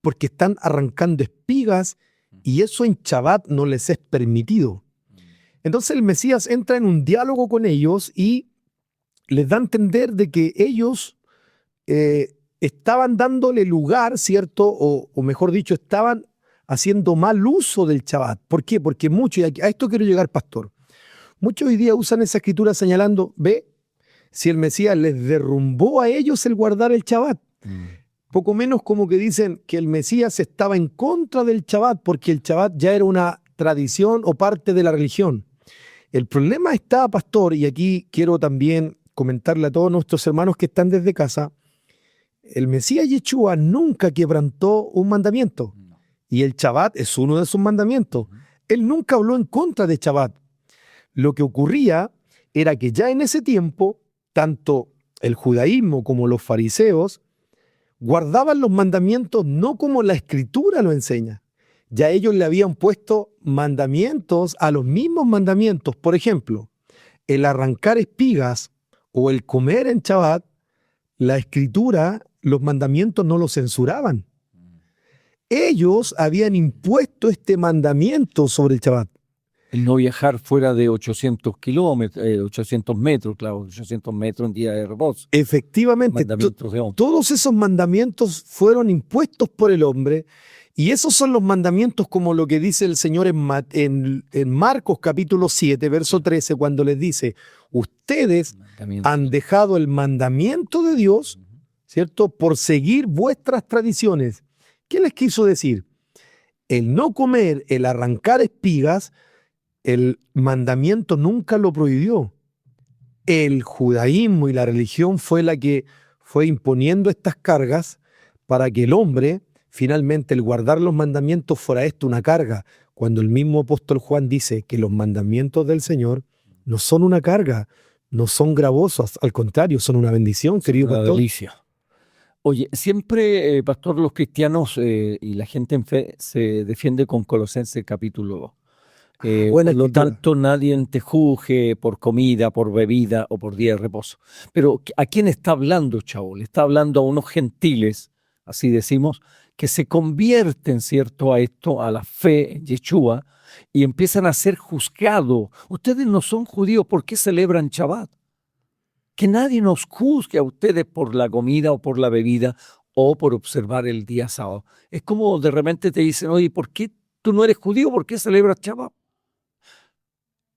porque están arrancando espigas y eso en Shabbat no les es permitido. Entonces el Mesías entra en un diálogo con ellos y les da a entender de que ellos estaban dándole lugar, ¿cierto? O mejor dicho, estaban haciendo mal uso del Shabbat. ¿Por qué? Porque muchos, y a esto quiero llegar, pastor, muchos hoy día usan esa escritura señalando, ve, si el Mesías les derrumbó a ellos el guardar el Shabbat. Poco menos como que dicen que el Mesías estaba en contra del Shabbat porque el Shabbat ya era una tradición o parte de la religión. El problema está, pastor, y aquí quiero también comentarle a todos nuestros hermanos que están desde casa, el Mesías Yeshua nunca quebrantó un mandamiento y el Shabbat es uno de sus mandamientos. Él nunca habló en contra de Shabbat. Lo que ocurría era que ya en ese tiempo, tanto el judaísmo como los fariseos guardaban los mandamientos no como la Escritura lo enseña. Ya ellos le habían puesto mandamientos a los mismos mandamientos. Por ejemplo, el arrancar espigas o el comer en Shabbat, la Escritura, los mandamientos no los censuraban. Ellos habían impuesto este mandamiento sobre el Shabbat. El no viajar fuera de 800 kilómetros, 800 metros, claro, 800 metros en día de reposo. Efectivamente, todos esos mandamientos fueron impuestos por el hombre y esos son los mandamientos como lo que dice el Señor en Marcos capítulo 7, verso 13, cuando les dice, ustedes han dejado el mandamiento de Dios, ¿cierto?, por seguir vuestras tradiciones. ¿Qué les quiso decir? El no comer, el arrancar espigas, el mandamiento nunca lo prohibió. El judaísmo y la religión fue la que fue imponiendo estas cargas para que el hombre, finalmente, el guardar los mandamientos fuera esto una carga, cuando el mismo apóstol Juan dice que los mandamientos del Señor no son una carga, no son gravosos, al contrario, son una bendición, querido pastor. Una delicia. Oye, siempre, pastor, los cristianos y la gente en fe se defiende con Colosenses capítulo 2. Por lo tanto, nadie te juzgue por comida, por bebida o por día de reposo. Pero ¿a quién está hablando, Shaul? Está hablando a unos gentiles, así decimos, que se convierten, ¿cierto?, a esto, a la fe en Yeshua, y empiezan a ser juzgados. Ustedes no son judíos, ¿por qué celebran Shabbat? Que nadie nos juzgue a ustedes por la comida o por la bebida o por observar el día sábado. Es como de repente te dicen, oye, ¿por qué tú no eres judío? ¿Por qué celebras Shabbat?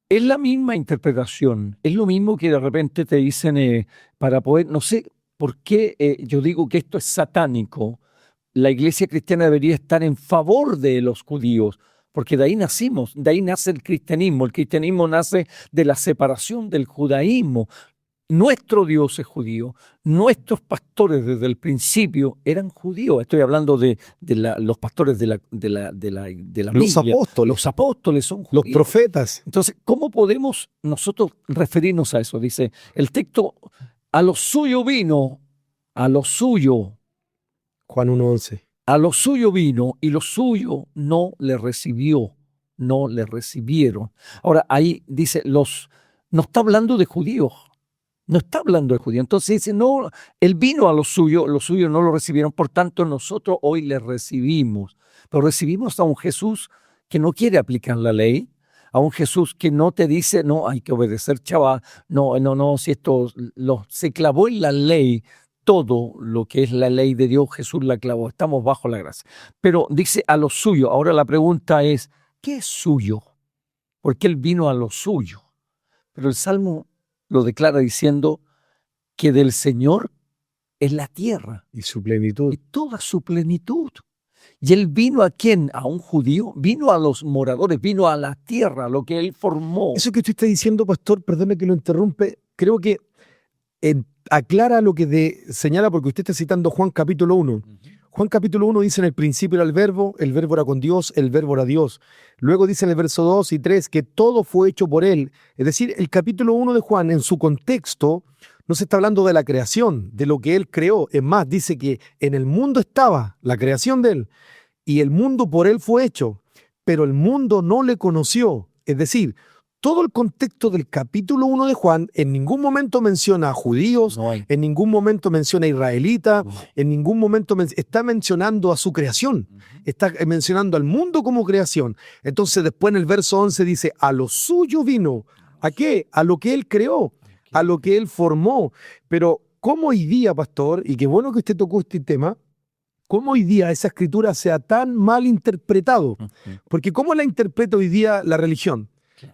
Es la misma interpretación, es lo mismo que de repente te dicen para poder, no sé por qué yo digo que esto es satánico. La iglesia cristiana debería estar en favor de los judíos, porque de ahí nacimos, de ahí nace el cristianismo. El cristianismo nace de la separación del judaísmo. Nuestro Dios es judío, nuestros pastores desde el principio eran judíos. Estoy hablando de los pastores de la Biblia. Los apóstoles son judíos. Los profetas. Entonces, ¿cómo podemos nosotros referirnos a eso? Dice el texto, a lo suyo vino, a lo suyo. Juan 1:11. A lo suyo vino y lo suyo no le recibió, no le recibieron. Ahora ahí dice, no está hablando de judíos, no está hablando de judíos. Entonces dice, no, él vino a lo suyo no lo recibieron, por tanto nosotros hoy le recibimos. Pero recibimos a un Jesús que no quiere aplicar la ley, a un Jesús que no te dice, no, hay que obedecer, chaval, no, si esto se clavó en la ley, todo lo que es la ley de Dios, Jesús la clavó, estamos bajo la gracia. Pero dice a lo suyo, ahora la pregunta es, ¿qué es suyo? Porque él vino a lo suyo. Pero el Salmo lo declara diciendo que del Señor es la tierra. Y su plenitud. Y toda su plenitud. ¿Y él vino a quién? ¿A un judío? Vino a los moradores, vino a la tierra, lo que él formó. Eso que usted está diciendo, pastor, perdone que lo interrumpe, creo que aclara lo que señala, porque usted está citando Juan capítulo 1. Juan capítulo 1 dice: en el principio era el verbo era con Dios, el verbo era Dios. Luego dice en el verso 2 y 3 que todo fue hecho por él. Es decir, el capítulo 1 de Juan, en su contexto, no se está hablando de la creación, de lo que él creó. Es más, dice que en el mundo estaba la creación de él, y el mundo por él fue hecho, pero el mundo no le conoció. Es decir, todo el contexto del capítulo 1 de Juan en ningún momento menciona a judíos, en ningún momento menciona a israelitas, en ningún momento está mencionando a su creación, está mencionando al mundo como creación. Entonces después en el verso 11 dice, a lo suyo vino. ¿A qué? A lo que él creó, a lo que él formó. Pero ¿cómo hoy día, pastor, y qué bueno que usted tocó este tema, cómo hoy día esa escritura sea tan mal interpretado? Porque ¿cómo la interpreta hoy día la religión?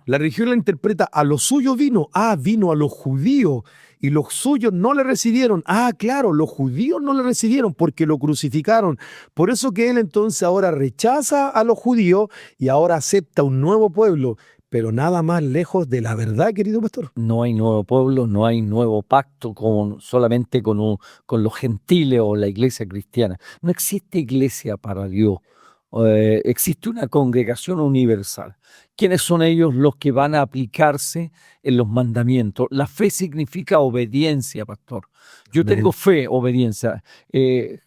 La religión la interpreta, a lo suyo vino, vino a los judíos, y los suyos no le recibieron. Claro, los judíos no le recibieron porque lo crucificaron. Por eso que él entonces ahora rechaza a los judíos y ahora acepta un nuevo pueblo. Pero nada más lejos de la verdad, querido pastor. No hay nuevo pueblo, no hay nuevo pacto solamente con los gentiles o la iglesia cristiana. No existe iglesia para Dios. Existe una congregación universal. ¿Quiénes son ellos? Los que van a aplicarse en los mandamientos. La fe significa obediencia, pastor. Yo tengo fe, obediencia.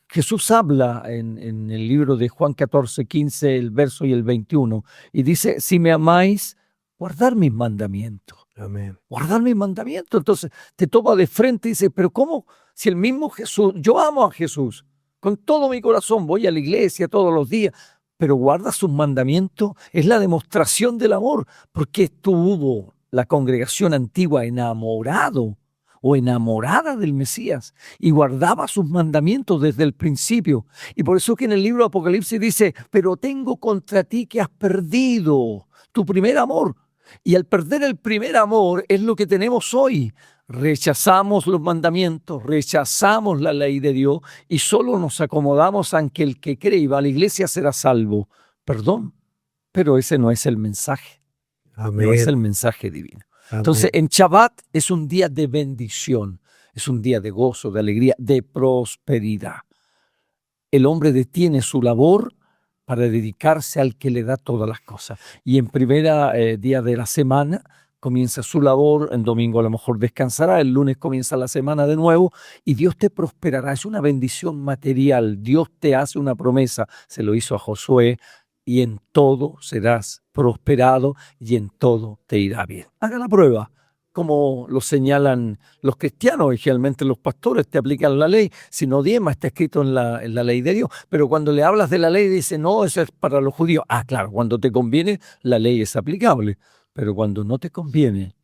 Jesús habla en el libro de Juan 14, 15, el verso y el 21, y dice, si me amáis, guardar mis mandamientos. Amén. Guardar mis mandamientos. Entonces te toma de frente y dice, pero ¿cómo? Si el mismo Jesús, yo amo a Jesús, con todo mi corazón, voy a la iglesia todos los días, pero guarda sus mandamientos, es la demostración del amor, porque estuvo la congregación antigua enamorado o enamorada del Mesías y guardaba sus mandamientos desde el principio. Y por eso que en el libro de Apocalipsis dice, pero tengo contra ti que has perdido tu primer amor. Y al perder el primer amor es lo que tenemos hoy. Rechazamos los mandamientos, rechazamos la ley de Dios y solo nos acomodamos a que el que cree y va a la iglesia será salvo. Perdón, pero ese no es el mensaje. Amén. No es el mensaje divino. Amén. Entonces, en Shabbat es un día de bendición, es un día de gozo, de alegría, de prosperidad. El hombre detiene su labor para dedicarse al que le da todas las cosas. Y en primera día de la semana comienza su labor, en domingo a lo mejor descansará, el lunes comienza la semana de nuevo y Dios te prosperará. Es una bendición material. Dios te hace una promesa, se lo hizo a Josué, y en todo serás prosperado y en todo te irá bien. Haga la prueba, como lo señalan los cristianos y generalmente los pastores te aplican la ley. Si no diezma, está escrito en la ley de Dios. Pero cuando le hablas de la ley dice, no, eso es para los judíos. Claro, cuando te conviene la ley es aplicable. Pero cuando no te conviene,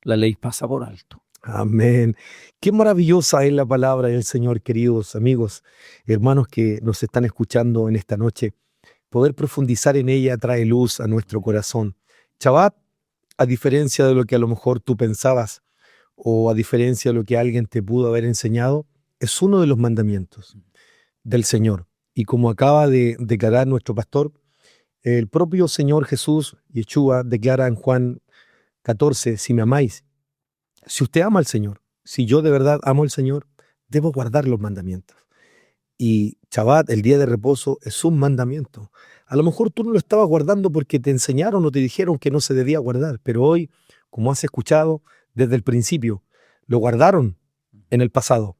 la ley pasa por alto. Amén. Qué maravillosa es la palabra del Señor, queridos amigos, hermanos que nos están escuchando en esta noche. Poder profundizar en ella trae luz a nuestro corazón. Shabbat, a diferencia de lo que a lo mejor tú pensabas o a diferencia de lo que alguien te pudo haber enseñado, es uno de los mandamientos del Señor. Y como acaba de declarar nuestro pastor, el propio Señor Jesús, Yeshua, declara en Juan 14, si me amáis, si usted ama al Señor, si yo de verdad amo al Señor, debo guardar los mandamientos. Y Shabbat, el día de reposo, es un mandamiento. A lo mejor tú no lo estabas guardando porque te enseñaron o te dijeron que no se debía guardar, pero hoy, como has escuchado desde el principio, lo guardaron en el pasado,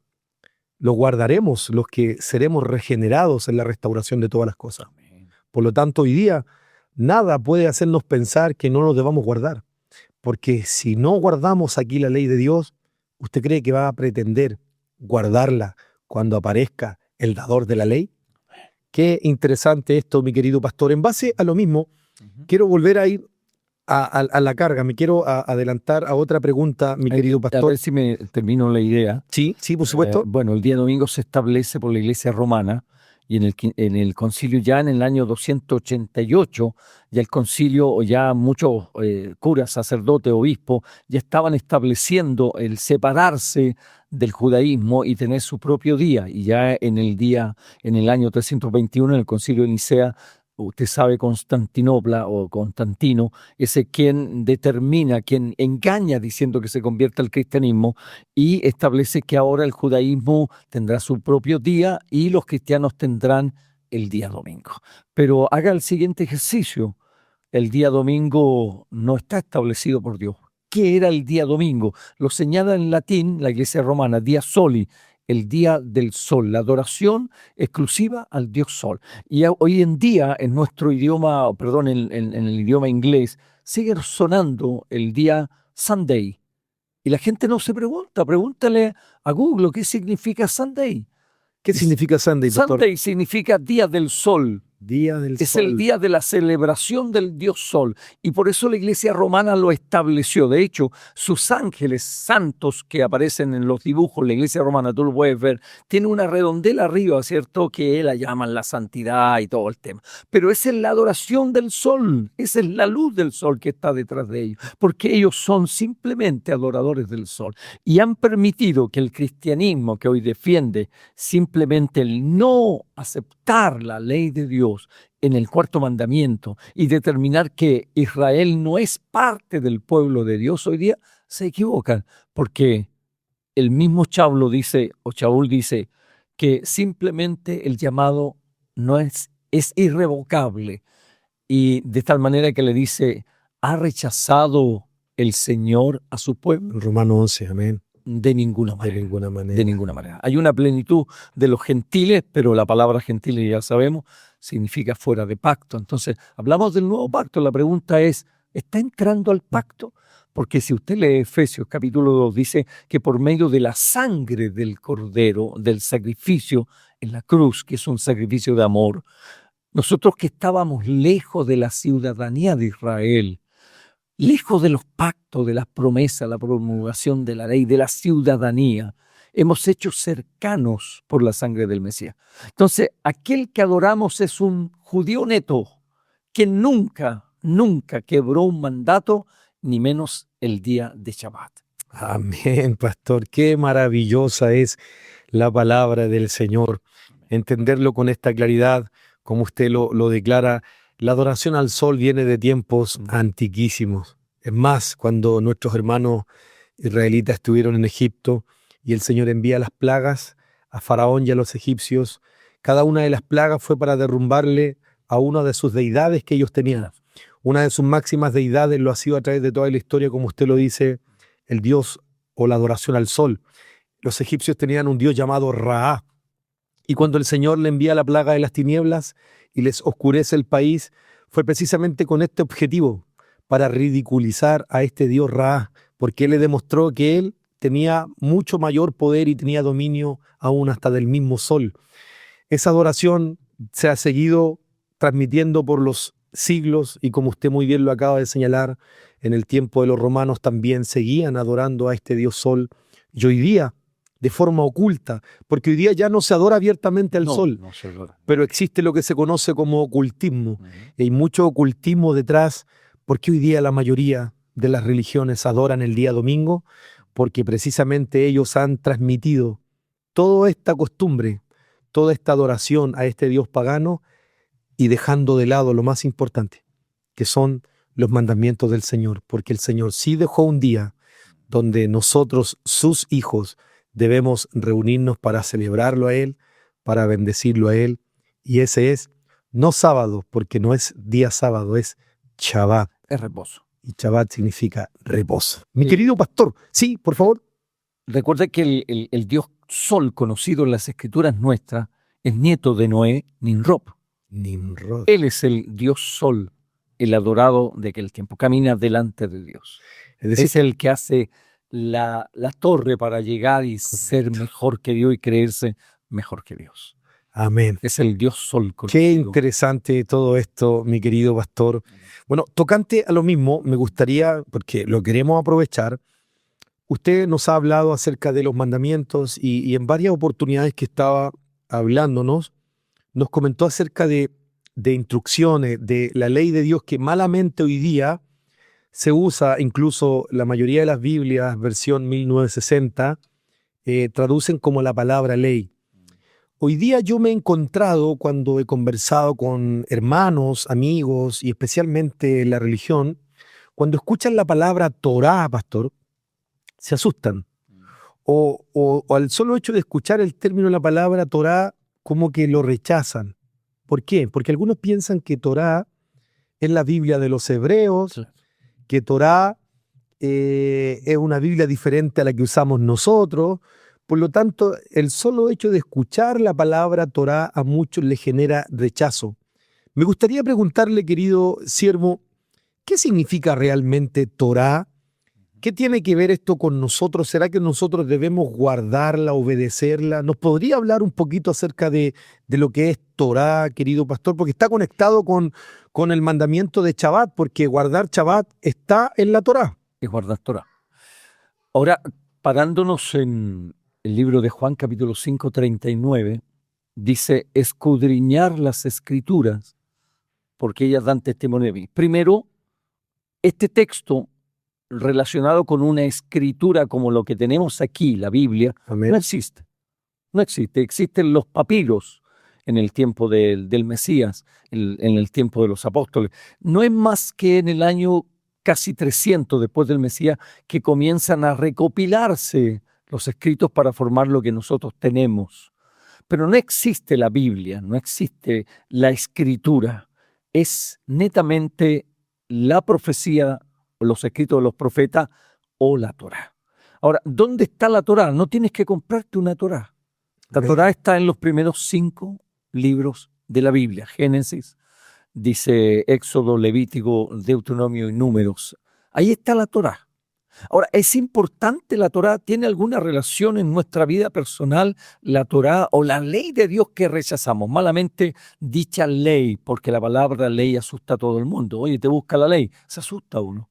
lo guardaremos los que seremos regenerados en la restauración de todas las cosas. Por lo tanto, hoy día nada puede hacernos pensar que no nos debamos guardar. Porque si no guardamos aquí la ley de Dios, ¿usted cree que va a pretender guardarla cuando aparezca el dador de la ley? Qué interesante esto, mi querido pastor. En base a lo mismo, quiero volver a ir a la carga. Me quiero adelantar a otra pregunta, mi querido A pastor. ver si me termino la idea. Sí, por supuesto. Bueno, el día domingo se establece por la Iglesia Romana y en el concilio ya en el año 288, ya el concilio, ya muchos curas, sacerdotes, obispos, ya estaban estableciendo el separarse del judaísmo y tener su propio día. Y ya en el año 321, en el concilio de Nicea, usted sabe, Constantinopla o Constantino, ese quien determina, quien engaña diciendo que se convierte al cristianismo y establece que ahora el judaísmo tendrá su propio día y los cristianos tendrán el día domingo. Pero haga el siguiente ejercicio. El día domingo no está establecido por Dios. ¿Qué era el día domingo? Lo señala en latín la Iglesia romana, Dia Soli, el día del sol, la adoración exclusiva al Dios Sol. Y hoy en día, en nuestro idioma, perdón, en el idioma inglés, sigue sonando el día Sunday. Y la gente no se pregunta, pregúntale a Google qué significa Sunday. ¿Qué significa Sunday, pastor? Sunday significa día del sol. Día del Es sol. el día de la celebración del Dios Sol. Y por eso la Iglesia romana lo estableció. De hecho, sus ángeles santos que aparecen en los dibujos, la Iglesia romana, tú lo puedes ver, tiene una redondela arriba, ¿cierto? Que la llaman la santidad y todo el tema. Pero esa es la adoración del sol. Esa es la luz del sol que está detrás de ellos. Porque ellos son simplemente adoradores del sol. Y han permitido que el cristianismo que hoy defiende simplemente el no aceptar la ley de Dios en el cuarto mandamiento y determinar que Israel no es parte del pueblo de Dios hoy día, se equivocan, porque el mismo Shaul dice que simplemente el llamado no es irrevocable, y de tal manera que le dice, ¿ha rechazado el Señor a su pueblo? Romano 11, amén. De ninguna manera. De ninguna manera. De ninguna manera. Hay una plenitud de los gentiles, pero la palabra gentiles, ya sabemos, significa fuera de pacto. Entonces, hablamos del nuevo pacto. La pregunta es, ¿está entrando al pacto? Porque si usted lee Efesios capítulo 2, dice que por medio de la sangre del Cordero, del sacrificio en la cruz, que es un sacrificio de amor, nosotros que estábamos lejos de la ciudadanía de Israel, lejos de los pactos, de las promesas, la promulgación de la ley, de la ciudadanía, hemos hecho cercanos por la sangre del Mesías. Entonces, aquel que adoramos es un judío neto que nunca quebró un mandato, ni menos el día de Shabbat. Amén, pastor. Qué maravillosa es la palabra del Señor. Entenderlo con esta claridad, como usted lo declara. La adoración al sol viene de tiempos antiquísimos. Es más, cuando nuestros hermanos israelitas estuvieron en Egipto y el Señor envía las plagas a Faraón y a los egipcios, cada una de las plagas fue para derrumbarle a una de sus deidades que ellos tenían. Una de sus máximas deidades lo ha sido a través de toda la historia, como usted lo dice, el dios o la adoración al sol. Los egipcios tenían un dios llamado Ra. Y cuando el Señor le envía la plaga de las tinieblas y les oscurece el país, fue precisamente con este objetivo, para ridiculizar a este dios Ra, porque él le demostró que él tenía mucho mayor poder y tenía dominio aún hasta del mismo sol. Esa adoración se ha seguido transmitiendo por los siglos y, como usted muy bien lo acaba de señalar, en el tiempo de los romanos también seguían adorando a este dios sol, y hoy día de forma oculta, porque hoy día ya no se adora abiertamente al sol, No se adora. pero existe lo que se conoce como ocultismo, y hay mucho ocultismo detrás, porque hoy día la mayoría de las religiones adoran el día domingo, porque precisamente ellos han transmitido toda esta costumbre, toda esta adoración a este dios pagano, y dejando de lado lo más importante, que son los mandamientos del Señor, porque el Señor sí dejó un día donde nosotros, sus hijos, debemos reunirnos para celebrarlo a Él, para bendecirlo a Él, y ese es no sábado, porque no es día sábado, es Shabbat. Es reposo. Y Shabbat significa reposo. Mi querido pastor, sí, por favor. Recuerde que el Dios sol conocido en las escrituras nuestras es nieto de Noé, Nimrod. Nimrod. Él es el Dios sol, el adorado de aquel tiempo, camina delante de Dios. Es decir, Es el que hace la torre para llegar y ser mejor que Dios y creerse mejor que Dios. amén. Es el Dios sol Qué conocido. interesante todo esto, mi querido pastor. Bueno, tocante a lo mismo, me gustaría, porque lo queremos aprovechar, usted nos ha hablado acerca de los mandamientos y en varias oportunidades que estaba hablándonos, nos comentó acerca de instrucciones, de la ley de Dios que malamente hoy día se usa, incluso la mayoría de las Biblias, versión 1960, traducen como la palabra ley. Hoy día yo me he encontrado cuando he conversado con hermanos, amigos y especialmente en la religión, cuando escuchan la palabra Torá, pastor, se asustan. O al solo hecho de escuchar el término de la palabra Torá, como que lo rechazan. ¿Por qué? Porque algunos piensan que Torá es la Biblia de los hebreos, Sí. que Torá es una Biblia diferente a la que usamos nosotros. Por lo tanto, el solo hecho de escuchar la palabra Torá a muchos le genera rechazo. Me gustaría preguntarle, querido siervo, ¿qué significa realmente Torá? ¿Qué tiene que ver esto con nosotros? ¿Será que nosotros debemos guardarla, obedecerla? ¿Nos podría hablar un poquito acerca de lo que es Torá, querido pastor? Porque está conectado con el mandamiento de Shabbat, porque guardar Shabbat está en la Torá. Es guardar Torah. Ahora, parándonos en el libro de Juan, capítulo 5, 39, dice, escudriñar las escrituras, porque ellas dan testimonio de mí. Primero, este texto relacionado con una escritura como lo que tenemos aquí, la Biblia, Amén. no existe. No existe. Existen los papiros en el tiempo del Mesías, en el tiempo de los apóstoles. No es más que en el año casi 300 después del Mesías que comienzan a recopilarse los escritos para formar lo que nosotros tenemos. Pero no existe la Biblia, no existe la escritura. Es netamente la profecía, los escritos de los profetas o la Torá. Ahora, ¿dónde está la Torá? No tienes que comprarte una Torá. La Torá está en los primeros 5 libros de la Biblia. Génesis, dice Éxodo, Levítico, Deuteronomio y Números. Ahí está la Torá. Ahora, ¿es importante la Torá? ¿Tiene alguna relación en nuestra vida personal la Torá o la ley de Dios que rechazamos? Malamente dicha ley, porque la palabra ley asusta a todo el mundo. Oye, te busca la ley, se asusta uno.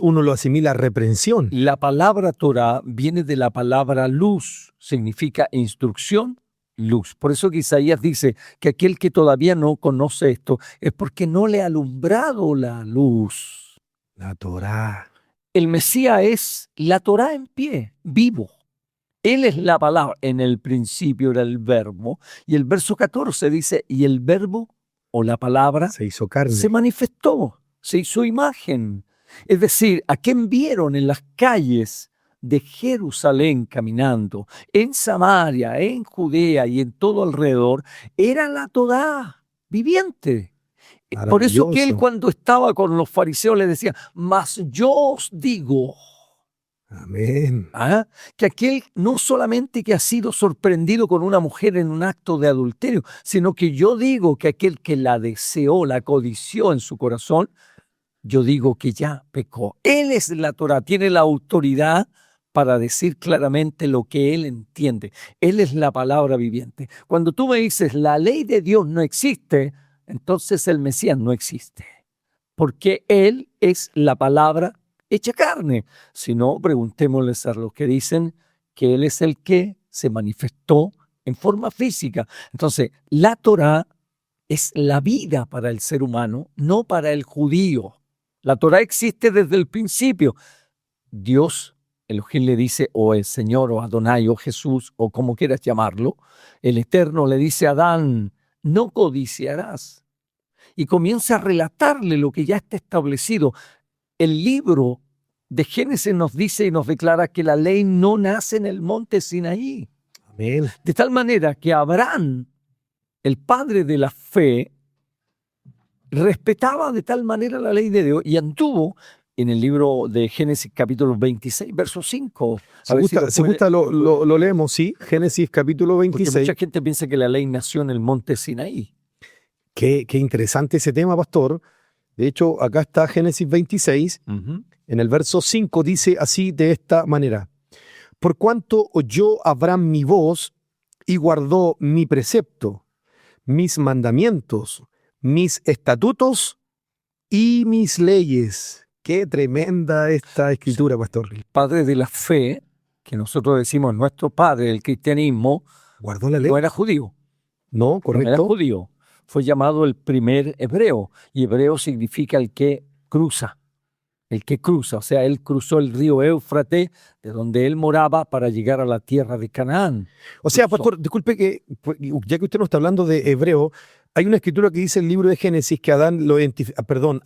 Uno lo asimila a reprensión. La palabra Torá viene de la palabra luz, significa instrucción, luz. Por eso que Isaías dice que aquel que todavía no conoce esto es porque no le ha alumbrado la luz. La Torá. El Mesías es la Torá en pie, vivo. Él es la palabra. En el principio era el verbo. Y el verso 14 dice, y el verbo o la palabra Se hizo carne. se manifestó, se hizo imagen. Es decir, ¿a quién vieron en las calles de Jerusalén caminando, en Samaria, en Judea y en todo alrededor? Era la Torá viviente. Por eso que él Maravilloso. cuando estaba con los fariseos le decía, mas yo os digo, Amén. que aquel no solamente que ha sido sorprendido con una mujer en un acto de adulterio, sino que yo digo que aquel que la deseó, la codició en su corazón, yo digo que ya pecó. Él es la Torá, tiene la autoridad para decir claramente lo que él entiende. Él es la palabra viviente. Cuando tú me dices la ley de Dios no existe, entonces el Mesías no existe. Porque él es la palabra hecha carne. Si no, preguntémosles a los que dicen que él es el que se manifestó en forma física. Entonces, la Torá es la vida para el ser humano, no para el judío. La Torá existe desde el principio. Dios, Elohim le dice, o el Señor, o Adonai, o Jesús, o como quieras llamarlo, el Eterno le dice a Adán, no codiciarás. Y comienza a relatarle lo que ya está establecido. El libro de Génesis nos dice y nos declara que la ley no nace en el monte Sinaí. Amén. De tal manera que Abraham, el padre de la fe, respetaba de tal manera la ley de Dios y anduvo en el libro de Génesis capítulo 26, verso 5. Si gusta lo leemos, sí. Génesis capítulo 26. Porque mucha gente piensa que la ley nació en el monte Sinaí. Qué interesante ese tema, pastor. De hecho, acá está Génesis 26. En el verso 5 dice así, de esta manera: por cuanto oyó Abraham mi voz y guardó mi precepto, mis mandamientos, mis estatutos y mis leyes. Qué tremenda esta escritura, pastor. El padre de la fe, que nosotros decimos nuestro padre del cristianismo, ¿Guardó la ley? no era judío. No, correcto. No era judío. Fue llamado el primer hebreo. Y hebreo significa el que cruza. El que cruza. O sea, él cruzó el río Éufrates, de donde él moraba, para llegar a la tierra de Canaán. O sea, pastor, disculpe que, ya que usted no está hablando de hebreo, hay una escritura que dice en el libro de Génesis que a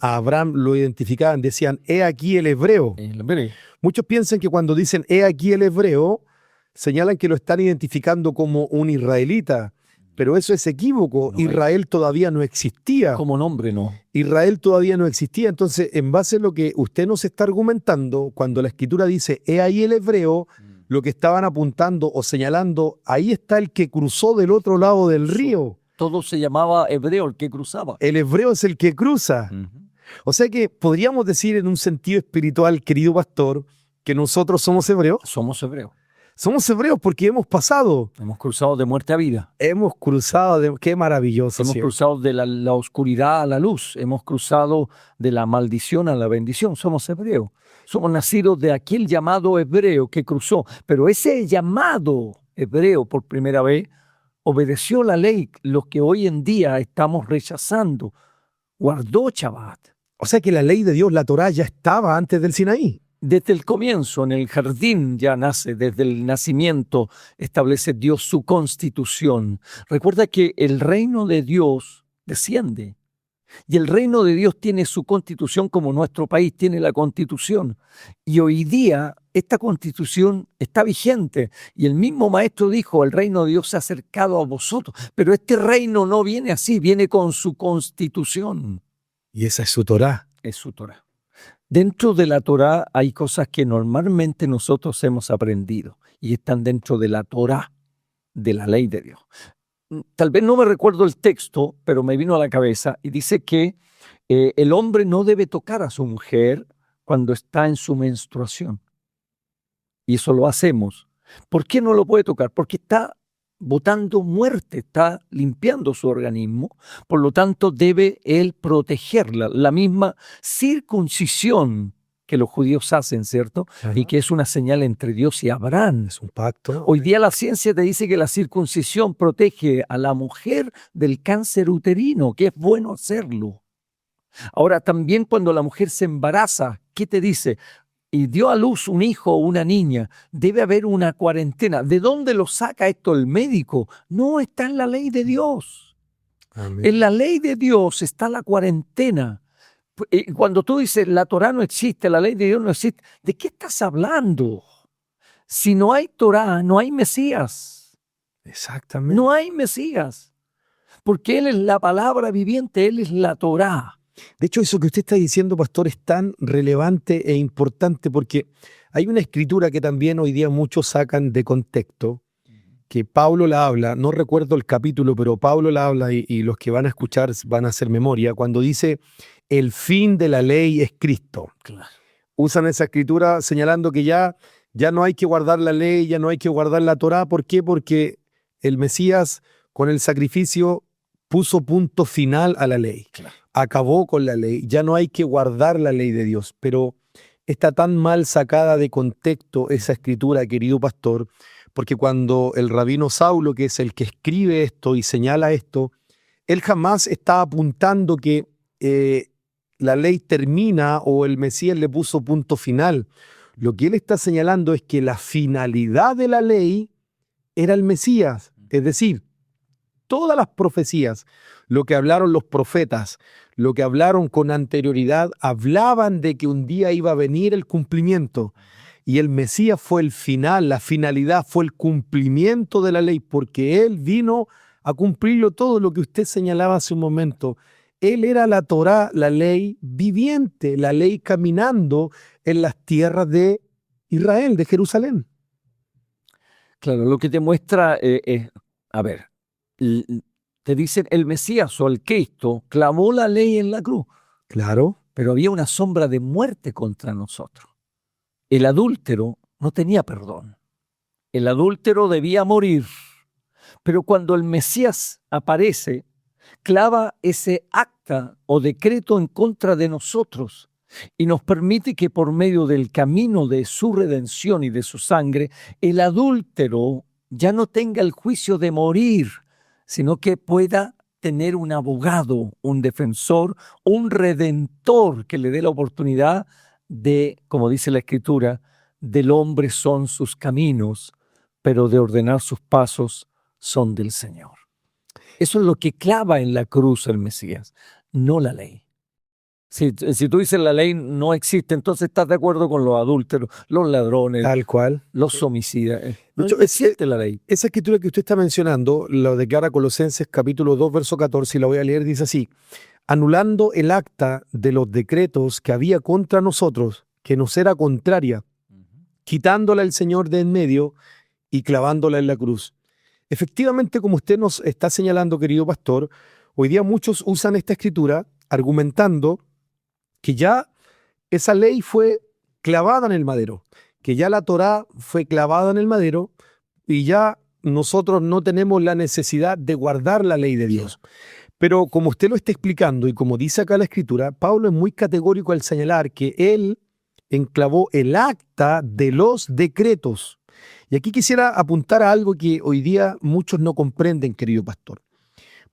Abraham lo identificaban, decían, he aquí el hebreo. El hebreo. Muchos piensan que cuando dicen, he aquí el hebreo, señalan que lo están identificando como un israelita, pero eso es equívoco. No, Israel todavía no existía. Como nombre, no. Israel todavía no existía. Entonces, en base a lo que usted nos está argumentando, cuando la escritura dice, he ahí el hebreo, lo que estaban apuntando o señalando, ahí está el que cruzó del otro lado del río. Todo se llamaba hebreo, el que cruzaba. El hebreo es el que cruza. O sea que podríamos decir en un sentido espiritual, querido pastor, que nosotros somos hebreos. Somos hebreos. Somos hebreos porque hemos pasado. Hemos cruzado de muerte a vida. Hemos cruzado, qué maravilloso. Hemos cruzado de la oscuridad a la luz. Hemos cruzado de la maldición a la bendición. Somos hebreos. Somos nacidos de aquel llamado hebreo que cruzó. Pero ese llamado hebreo por primera vez obedeció la ley, lo que hoy en día estamos rechazando. Guardó Shabbat. O sea que la ley de Dios, la Torá, ya estaba antes del Sinaí. Desde el comienzo, en el jardín ya nace, desde el nacimiento establece Dios su constitución. Recuerda que el reino de Dios desciende y el reino de Dios tiene su constitución como nuestro país tiene la constitución. Y hoy día esta constitución está vigente y el mismo maestro dijo, el reino de Dios se ha acercado a vosotros, pero este reino no viene así, viene con su constitución. Y esa es su Torá. Es su Torá. Dentro de la Torá hay cosas que normalmente nosotros hemos aprendido y están dentro de la Torá, de la ley de Dios. Tal vez no me recuerdo el texto, pero me vino a la cabeza y dice que el hombre no debe tocar a su mujer cuando está en su menstruación. Y eso lo hacemos. ¿Por qué no lo puede tocar? Porque está botando muerte, está limpiando su organismo, por lo tanto debe él protegerla. La misma circuncisión que los judíos hacen, ¿cierto? Ajá. Y que es una señal entre Dios y Abraham. Es un pacto. Hoy día la ciencia te dice que la circuncisión protege a la mujer del cáncer uterino, que es bueno hacerlo. Ahora también cuando la mujer se embaraza, ¿qué te dice? Y dio a luz un hijo o una niña, debe haber una cuarentena. ¿De dónde lo saca esto el médico? No, está en la ley de Dios. Amén. En la ley de Dios está la cuarentena. Cuando tú dices, la Torá no existe, la ley de Dios no existe, ¿de qué estás hablando? Si no hay Torá, no hay Mesías. Exactamente. No hay Mesías. Porque Él es la palabra viviente, Él es la Torá. De hecho, eso que usted está diciendo, pastor, es tan relevante e importante porque hay una escritura que también hoy día muchos sacan de contexto, que Pablo la habla, no recuerdo el capítulo, pero Pablo la habla y los que van a escuchar van a hacer memoria, cuando dice, el fin de la ley es Cristo. Claro. Usan esa escritura señalando que ya no hay que guardar la ley, ya no hay que guardar la Torá. ¿Por qué? Porque el Mesías con el sacrificio puso punto final a la ley. Claro. Acabó con la ley, ya no hay que guardar la ley de Dios, pero está tan mal sacada de contexto esa escritura, querido pastor, porque cuando el rabino Saulo, que es el que escribe esto y señala esto, él jamás está apuntando que la ley termina o el Mesías le puso punto final. Lo que él está señalando es que la finalidad de la ley era el Mesías, es decir, todas las profecías, lo que hablaron los profetas, lo que hablaron con anterioridad, hablaban de que un día iba a venir el cumplimiento. Y el Mesías fue el final, la finalidad fue el cumplimiento de la ley, porque Él vino a cumplirlo todo lo que usted señalaba hace un momento. Él era la Torá, la ley viviente, la ley caminando en las tierras de Israel, de Jerusalén. Claro, lo que te muestra es, a ver, te dicen el Mesías o el Cristo clavó la ley en la cruz, Claro. pero había una sombra de muerte contra nosotros. El adúltero no tenía perdón. El adúltero debía morir. Pero cuando el Mesías aparece, clava ese acta o decreto en contra de nosotros y nos permite que por medio del camino de su redención y de su sangre, el adúltero ya no tenga el juicio de morir, sino que pueda tener un abogado, un defensor, un redentor que le dé la oportunidad de, como dice la Escritura, del hombre son sus caminos, pero de ordenar sus pasos son del Señor. Eso es lo que clava en la cruz el Mesías, no la ley. Si tú dices la ley no existe, entonces estás de acuerdo con los adúlteros, los ladrones, Tal cual. los homicidas. No hecho, existe la ley. Esa escritura que usted está mencionando, lo declara Colosenses capítulo 2, verso 14, y la voy a leer, dice así: anulando el acta de los decretos que había contra nosotros, que nos era contraria, quitándola el Señor de en medio y clavándola en la cruz. Efectivamente, como usted nos está señalando, querido pastor, hoy día muchos usan esta escritura argumentando que ya esa ley fue clavada en el madero, que ya la Torá fue clavada en el madero y ya nosotros no tenemos la necesidad de guardar la ley de Dios. Pero como usted lo está explicando y como dice acá la escritura, Pablo es muy categórico al señalar que él enclavó el acta de los decretos. Y aquí quisiera apuntar a algo que hoy día muchos no comprenden, querido pastor.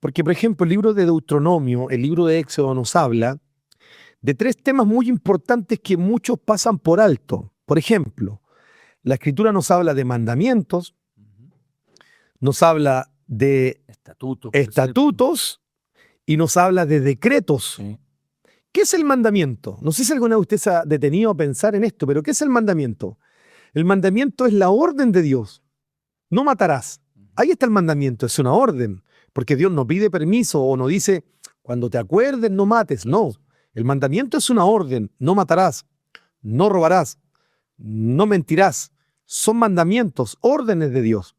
Porque, por ejemplo, el libro de Deuteronomio, el libro de Éxodo nos habla de tres temas muy importantes que muchos pasan por alto. Por ejemplo, la escritura nos habla de mandamientos, nos habla de estatutos y nos habla de decretos. Sí. ¿Qué es el mandamiento? No sé si alguna de ustedes se ha detenido a pensar en esto, pero ¿qué es el mandamiento? El mandamiento es la orden de Dios. No matarás. Ahí está el mandamiento, es una orden, porque Dios no pide permiso o no dice, cuando te acuerdes no mates. No, el mandamiento es una orden, no matarás, no robarás, no mentirás. Son mandamientos, órdenes de Dios.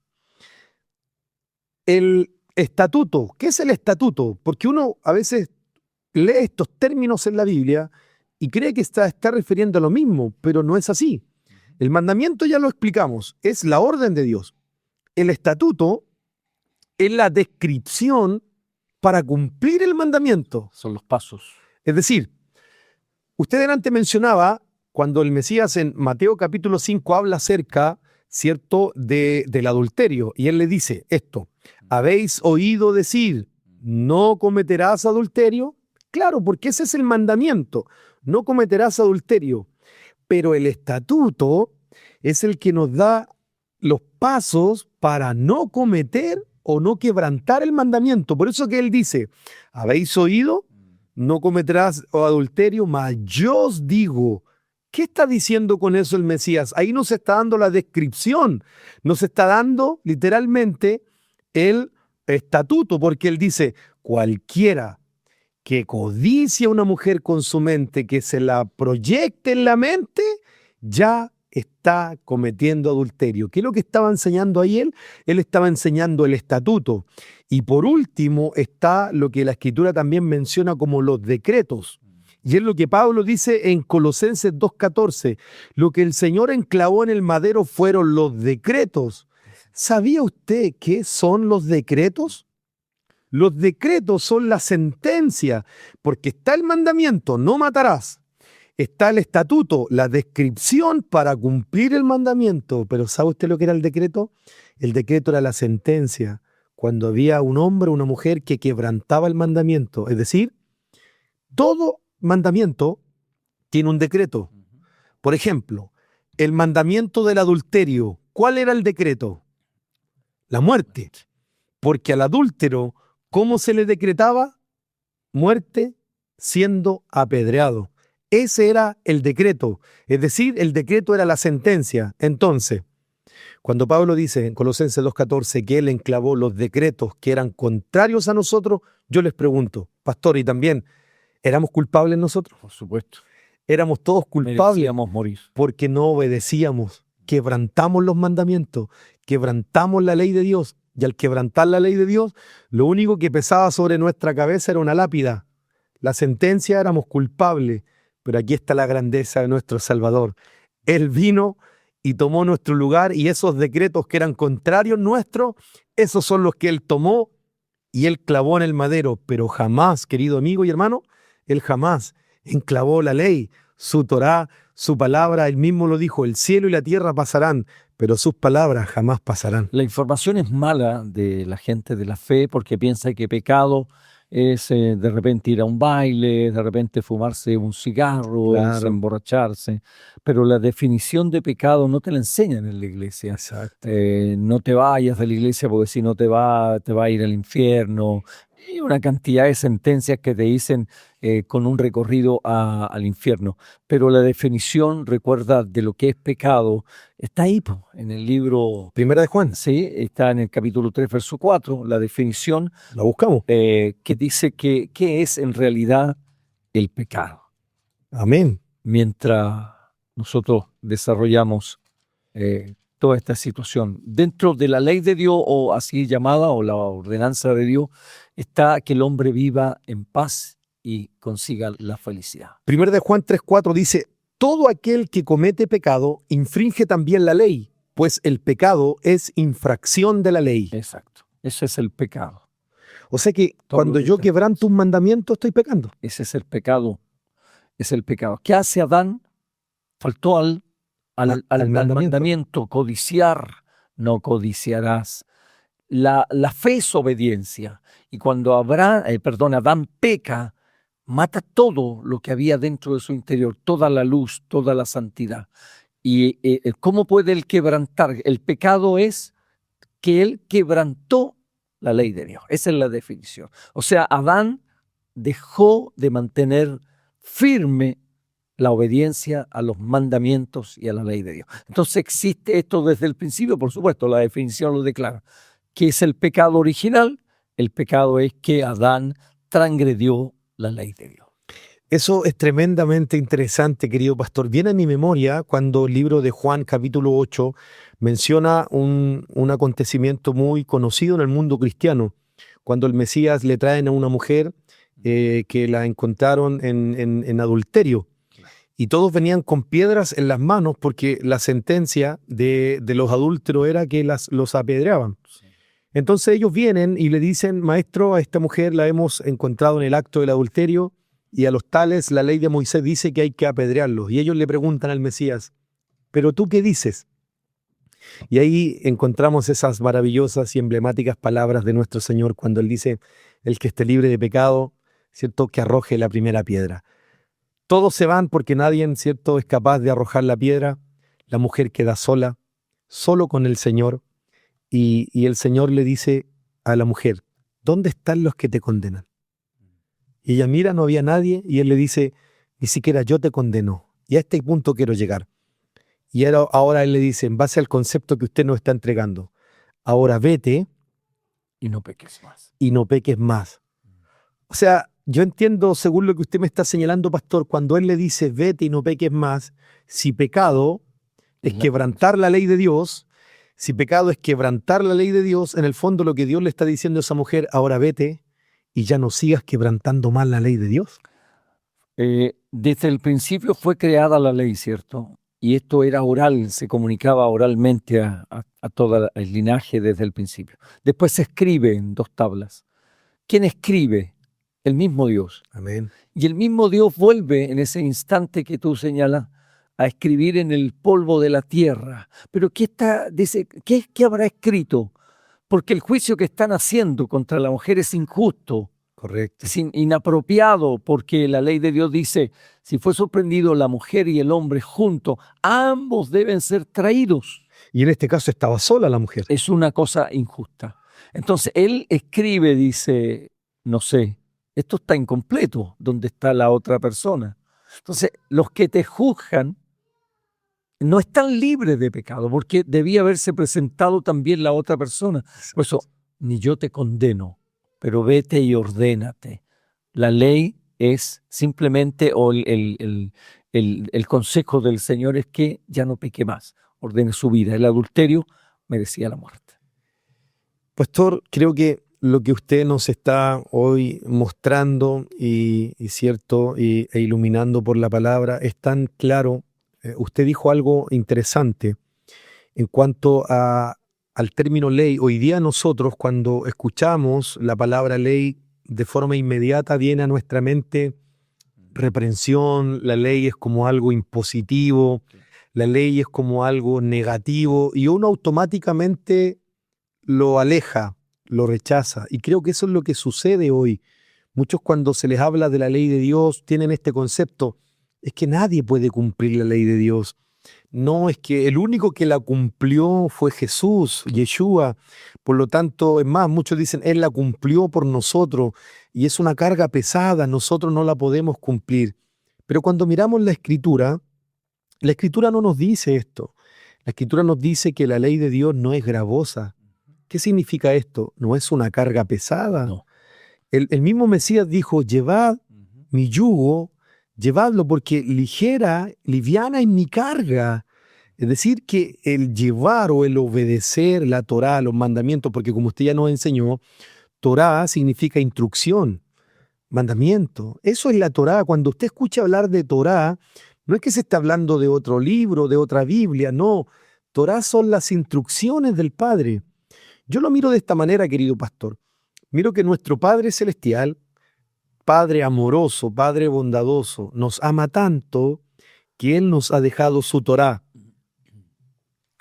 El estatuto, ¿qué es el estatuto? Porque uno a veces lee estos términos en la Biblia y cree que está refiriendo a lo mismo, pero no es así. El mandamiento ya lo explicamos, es la orden de Dios. El estatuto es la descripción para cumplir el mandamiento. Son los pasos. Es decir, usted delante mencionaba cuando el Mesías en Mateo capítulo 5 habla acerca, ¿cierto?, del adulterio. Y él le dice esto: ¿habéis oído decir, no cometerás adulterio? Claro, porque ese es el mandamiento, no cometerás adulterio. Pero el estatuto es el que nos da los pasos para no cometer o no quebrantar el mandamiento. Por eso que él dice, ¿habéis oído? No cometerás adulterio, mas yo os digo. ¿Qué está diciendo con eso el Mesías? Ahí nos está dando la descripción, nos está dando literalmente el estatuto, porque él dice, cualquiera que codicia a una mujer con su mente, que se la proyecte en la mente, ya está cometiendo adulterio. ¿Qué es lo que estaba enseñando ahí él? Él estaba enseñando el estatuto. Y por último está lo que la Escritura también menciona como los decretos. Y es lo que Pablo dice en Colosenses 2:14. Lo que el Señor enclavó en el madero fueron los decretos. ¿Sabía usted qué son los decretos? Los decretos son la sentencia, porque está el mandamiento, no matarás. Está el estatuto, la descripción para cumplir el mandamiento. Pero ¿sabe usted lo que era el decreto? El decreto era la sentencia, cuando había un hombre o una mujer que quebrantaba el mandamiento. Es decir, todo mandamiento tiene un decreto. Por ejemplo, el mandamiento del adulterio. ¿Cuál era el decreto? La muerte. Porque al adúltero, ¿cómo se le decretaba? Muerte siendo apedreado. Ese era el decreto. Es decir, el decreto era la sentencia. Entonces, cuando Pablo dice en Colosenses 2:14 que él enclavó los decretos que eran contrarios a nosotros, Yo les pregunto, pastor, y también, ¿éramos culpables nosotros? Por supuesto. Éramos todos culpables Merecíamos morir. porque no obedecíamos, quebrantamos los mandamientos, quebrantamos la ley de Dios. Y al quebrantar la ley de Dios, lo único que pesaba sobre nuestra cabeza era una lápida. La sentencia, éramos culpables, pero aquí está la grandeza de nuestro Salvador. Él vino y tomó nuestro lugar, y esos decretos que eran contrarios nuestros, esos son los que Él tomó y Él clavó en el madero. Pero jamás, querido amigo y hermano, Él jamás enclavó la ley, su Torá, su palabra. Él mismo lo dijo: el cielo y la tierra pasarán, pero sus palabras jamás pasarán. La información es mala de la gente de la fe porque piensa que pecado es de repente ir a un baile, de repente fumarse un cigarro, es Claro. emborracharse. Pero la definición de pecado no te la enseñan en la iglesia. Exacto. No te vayas de la iglesia porque si no te va a ir al infierno. Y una cantidad de sentencias que te dicen con un recorrido al infierno. Pero la definición, recuerda, de lo que es pecado, está ahí, po, en el libro. Primera de Juan, Sí, está en el capítulo 3, verso 4, la definición la buscamos. que dice qué es en realidad el pecado. Amén. Mientras nosotros desarrollamos toda esta situación. Dentro de la ley de Dios, o así llamada, o la ordenanza de Dios, está que el hombre viva en paz y consiga la felicidad. Primera de Juan 3:4 dice: todo aquel que comete pecado infringe también la ley, pues el pecado es infracción de la ley. Exacto. Ese es el pecado. O sea que Todo cuando lo que yo está- quebranto un mandamiento, estoy pecando. Ese es el pecado. Es el pecado. ¿Qué hace Adán? Faltó al mandamiento, codiciar, no codiciarás. La fe es obediencia. Y cuando Adán peca, mata todo lo que había dentro de su interior, toda la luz, toda la santidad. ¿Y cómo puede él quebrantar? El pecado es que él quebrantó la ley de Dios. Esa es la definición. O sea, Adán dejó de mantener firme la obediencia a los mandamientos y a la ley de Dios. Entonces existe esto desde el principio, por supuesto, la definición lo declara. ¿Qué es el pecado original? El pecado es que Adán transgredió la ley de Dios. Eso es tremendamente interesante, querido pastor. Viene a mi memoria cuando el libro de Juan, capítulo 8, menciona un acontecimiento muy conocido en el mundo cristiano, cuando el Mesías le traen a una mujer que la encontraron en adulterio. Y todos venían con piedras en las manos porque la sentencia de los adúlteros era que los apedreaban. Sí. Entonces ellos vienen y le dicen: maestro, a esta mujer la hemos encontrado en el acto del adulterio, y a los tales la ley de Moisés dice que hay que apedrearlos. Y ellos le preguntan al Mesías: ¿pero tú qué dices? Y ahí encontramos esas maravillosas y emblemáticas palabras de nuestro Señor cuando Él dice: el que esté libre de pecado, ¿cierto?, que arroje la primera piedra. Todos se van porque nadie, ¿cierto?, es capaz de arrojar la piedra. La mujer queda sola, solo con el Señor, y el Señor le dice a la mujer: ¿dónde están los que te condenan? Y ella mira, no había nadie, y Él le dice: ni siquiera yo te condeno. Y a este punto quiero llegar. Y ahora Él le dice, en base al concepto que usted nos está entregando: ahora vete Y no peques más. y no peques más. O sea, yo entiendo, según lo que usted me está señalando, pastor, cuando Él le dice vete y no peques más, si pecado es quebrantar la ley de Dios, si pecado es quebrantar la ley de Dios, en el fondo lo que Dios le está diciendo a esa mujer: ahora vete y ya no sigas quebrantando más la ley de Dios. Desde el principio fue creada la ley, ¿cierto? Y esto era oral, se comunicaba oralmente a todo el linaje desde el principio. Después se escribe en 2 tablas. ¿Quién escribe? El mismo Dios. Amén. Y el mismo Dios vuelve en ese instante que tú señalas a escribir en el polvo de la tierra. Pero ¿qué habrá escrito? Porque el juicio que están haciendo contra la mujer es injusto, Correcto. es inapropiado, porque la ley de Dios dice: si fue sorprendido la mujer y el hombre juntos, ambos deben ser traídos. Y en este caso estaba sola la mujer. Es una cosa injusta. Entonces él escribe, dice, no sé, esto está incompleto, ¿dónde está la otra persona? Entonces los que te juzgan no están libres de pecado, porque debía haberse presentado también la otra persona. Por eso, ni yo te condeno, pero vete y ordénate. La ley es simplemente, o el consejo del Señor es que ya no peque más, ordene su vida. El adulterio merecía la muerte. Pastor, creo que lo que usted nos está hoy mostrando cierto, e iluminando por la palabra es tan claro. Usted dijo algo interesante en cuanto al término ley. Hoy día nosotros, cuando escuchamos la palabra ley, de forma inmediata viene a nuestra mente reprensión. La ley es como algo impositivo, la ley es como algo negativo, y uno automáticamente lo aleja, lo rechaza. Y creo que eso es lo que sucede hoy. Muchos, cuando se les habla de la ley de Dios, tienen este concepto: es que nadie puede cumplir la ley de Dios. No, es que el único que la cumplió fue Jesús, Yeshua. Por lo tanto, es más, muchos dicen, Él la cumplió por nosotros y es una carga pesada, nosotros no la podemos cumplir. Pero cuando miramos la Escritura no nos dice esto. La Escritura nos dice que la ley de Dios no es gravosa. ¿Qué significa esto? No es una carga pesada. No. El mismo Mesías dijo, llevad mi yugo, llevadlo, porque liviana es mi carga. Es decir, que el llevar o el obedecer la Torá, los mandamientos, porque como usted ya nos enseñó, Torá significa instrucción, mandamiento. Eso es la Torá. Cuando usted escucha hablar de Torá, no es que se está hablando de otro libro, de otra Biblia, no. Torá son las instrucciones del Padre. Yo lo miro de esta manera, querido pastor. Miro que nuestro Padre Celestial, Padre amoroso, Padre bondadoso, nos ama tanto que Él nos ha dejado su Torá,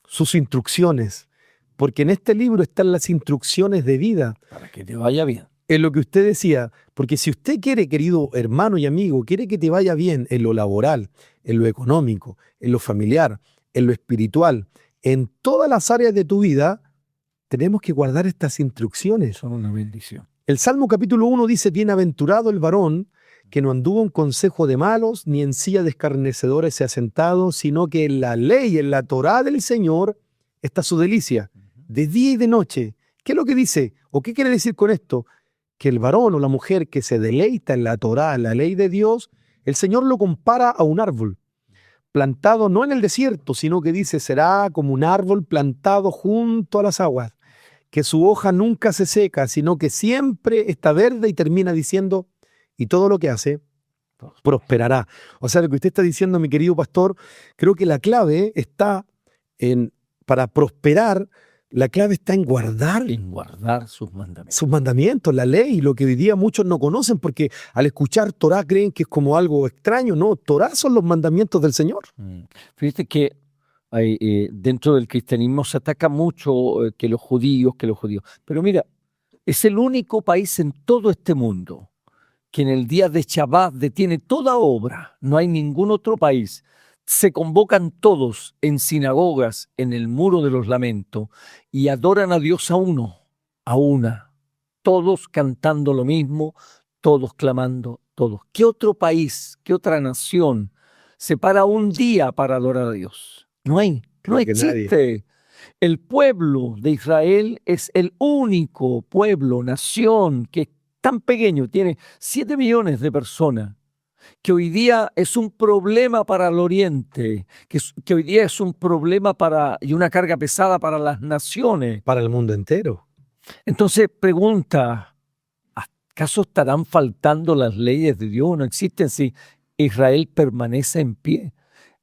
sus instrucciones, porque en este libro están las instrucciones de vida. Para que te vaya bien. Es lo que usted decía, porque si usted quiere, querido hermano y amigo, quiere que te vaya bien en lo laboral, en lo económico, en lo familiar, en lo espiritual, en todas las áreas de tu vida, tenemos que guardar estas instrucciones. Son una bendición. El Salmo capítulo 1 dice, bienaventurado el varón que no anduvo en consejo de malos, ni en silla de escarnecedores se ha sentado, sino que en la ley, en la Torá del Señor, está su delicia, de día y de noche. ¿Qué es lo que dice? ¿O qué quiere decir con esto? Que el varón o la mujer que se deleita en la Torá, en la ley de Dios, el Señor lo compara a un árbol, plantado no en el desierto, sino que dice, será como un árbol plantado junto a las aguas, que su hoja nunca se seca, sino que siempre está verde, y termina diciendo, y todo lo que hace prosperará. O sea, lo que usted está diciendo, mi querido pastor, creo que la clave está para prosperar, la clave está en guardar sus mandamientos. Sus mandamientos, la ley, lo que hoy día muchos no conocen, porque al escuchar Torá creen que es como algo extraño. No, Torá son los mandamientos del Señor. Fíjate que dentro del cristianismo se ataca mucho que los judíos. Pero mira, es el único país en todo este mundo que en el día de Shabbat detiene toda obra. No hay ningún otro país. Se convocan todos en sinagogas, en el muro de los lamentos, y adoran a Dios a uno, a una. Todos cantando lo mismo, todos clamando, todos. ¿Qué otro país, qué otra nación se para un día para adorar a Dios? No hay, no existe. Nadie. El pueblo de Israel es el único pueblo, nación, que es tan pequeño, tiene 7 millones de personas, que hoy día es un problema para el Oriente, que hoy día es un problema y una carga pesada para las naciones. Para el mundo entero. Entonces pregunta, ¿acaso estarán faltando las leyes de Dios? ¿No existen si Israel permanece en pie?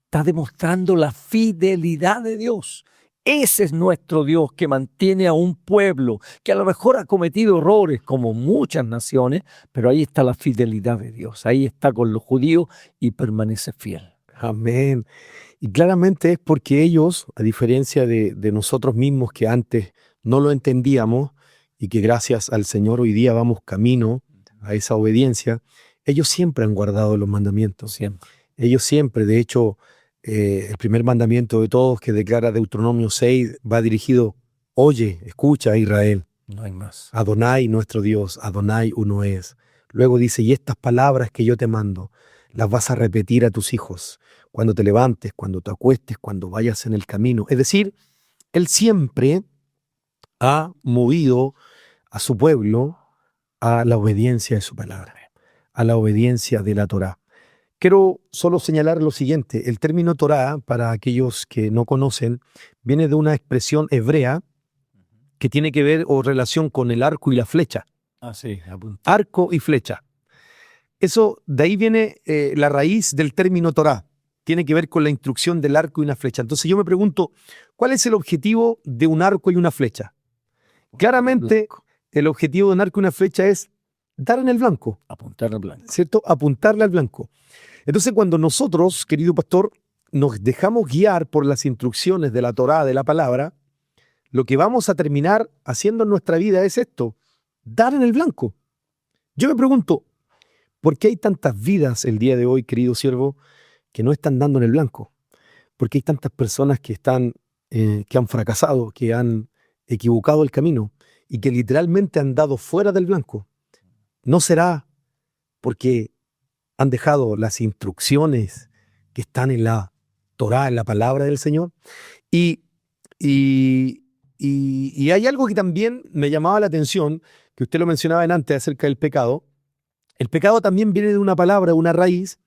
Está demostrando la fidelidad de Dios. Ese es nuestro Dios, que mantiene a un pueblo que a lo mejor ha cometido errores como muchas naciones, pero ahí está la fidelidad de Dios. Ahí está con los judíos y permanece fiel. Amén. Y claramente es porque ellos, a diferencia de nosotros mismos, que antes no lo entendíamos y que gracias al Señor hoy día vamos camino a esa obediencia, ellos siempre han guardado los mandamientos. Siempre. Ellos siempre, de hecho, el primer mandamiento de todos, que declara Deuteronomio 6, va dirigido, oye, escucha, Israel. No hay más. Adonai, nuestro Dios, Adonai uno es. Luego dice, y estas palabras que yo te mando, las vas a repetir a tus hijos, cuando te levantes, cuando te acuestes, cuando vayas en el camino. Es decir, Él siempre ha movido a su pueblo a la obediencia de su palabra, a la obediencia de la Torá. Quiero solo señalar lo siguiente. El término Torá, para aquellos que no conocen, viene de una expresión hebrea que tiene que ver o relación con el arco y la flecha. Ah, sí, Arco y flecha. Eso, de ahí viene la raíz del término Torá. Tiene que ver con la instrucción del arco y una flecha. Entonces yo me pregunto, ¿cuál es el objetivo de un arco y una flecha? Claramente, el objetivo de un arco y una flecha es dar en el blanco. Apuntar al blanco. ¿Cierto? Apuntarle al blanco. Entonces, cuando nosotros, querido pastor, nos dejamos guiar por las instrucciones de la Torá, de la palabra, lo que vamos a terminar haciendo en nuestra vida es esto, dar en el blanco. Yo me pregunto, ¿por qué hay tantas vidas el día de hoy, querido siervo, que no están dando en el blanco? ¿Por qué hay tantas personas que han fracasado, que han equivocado el camino y que literalmente han dado fuera del blanco? ¿No será porque han dejado las instrucciones que están en la Torá, en la palabra del Señor? Y hay algo que también me llamaba la atención, que usted lo mencionaba antes acerca del pecado. El pecado también viene de una palabra, una raíz,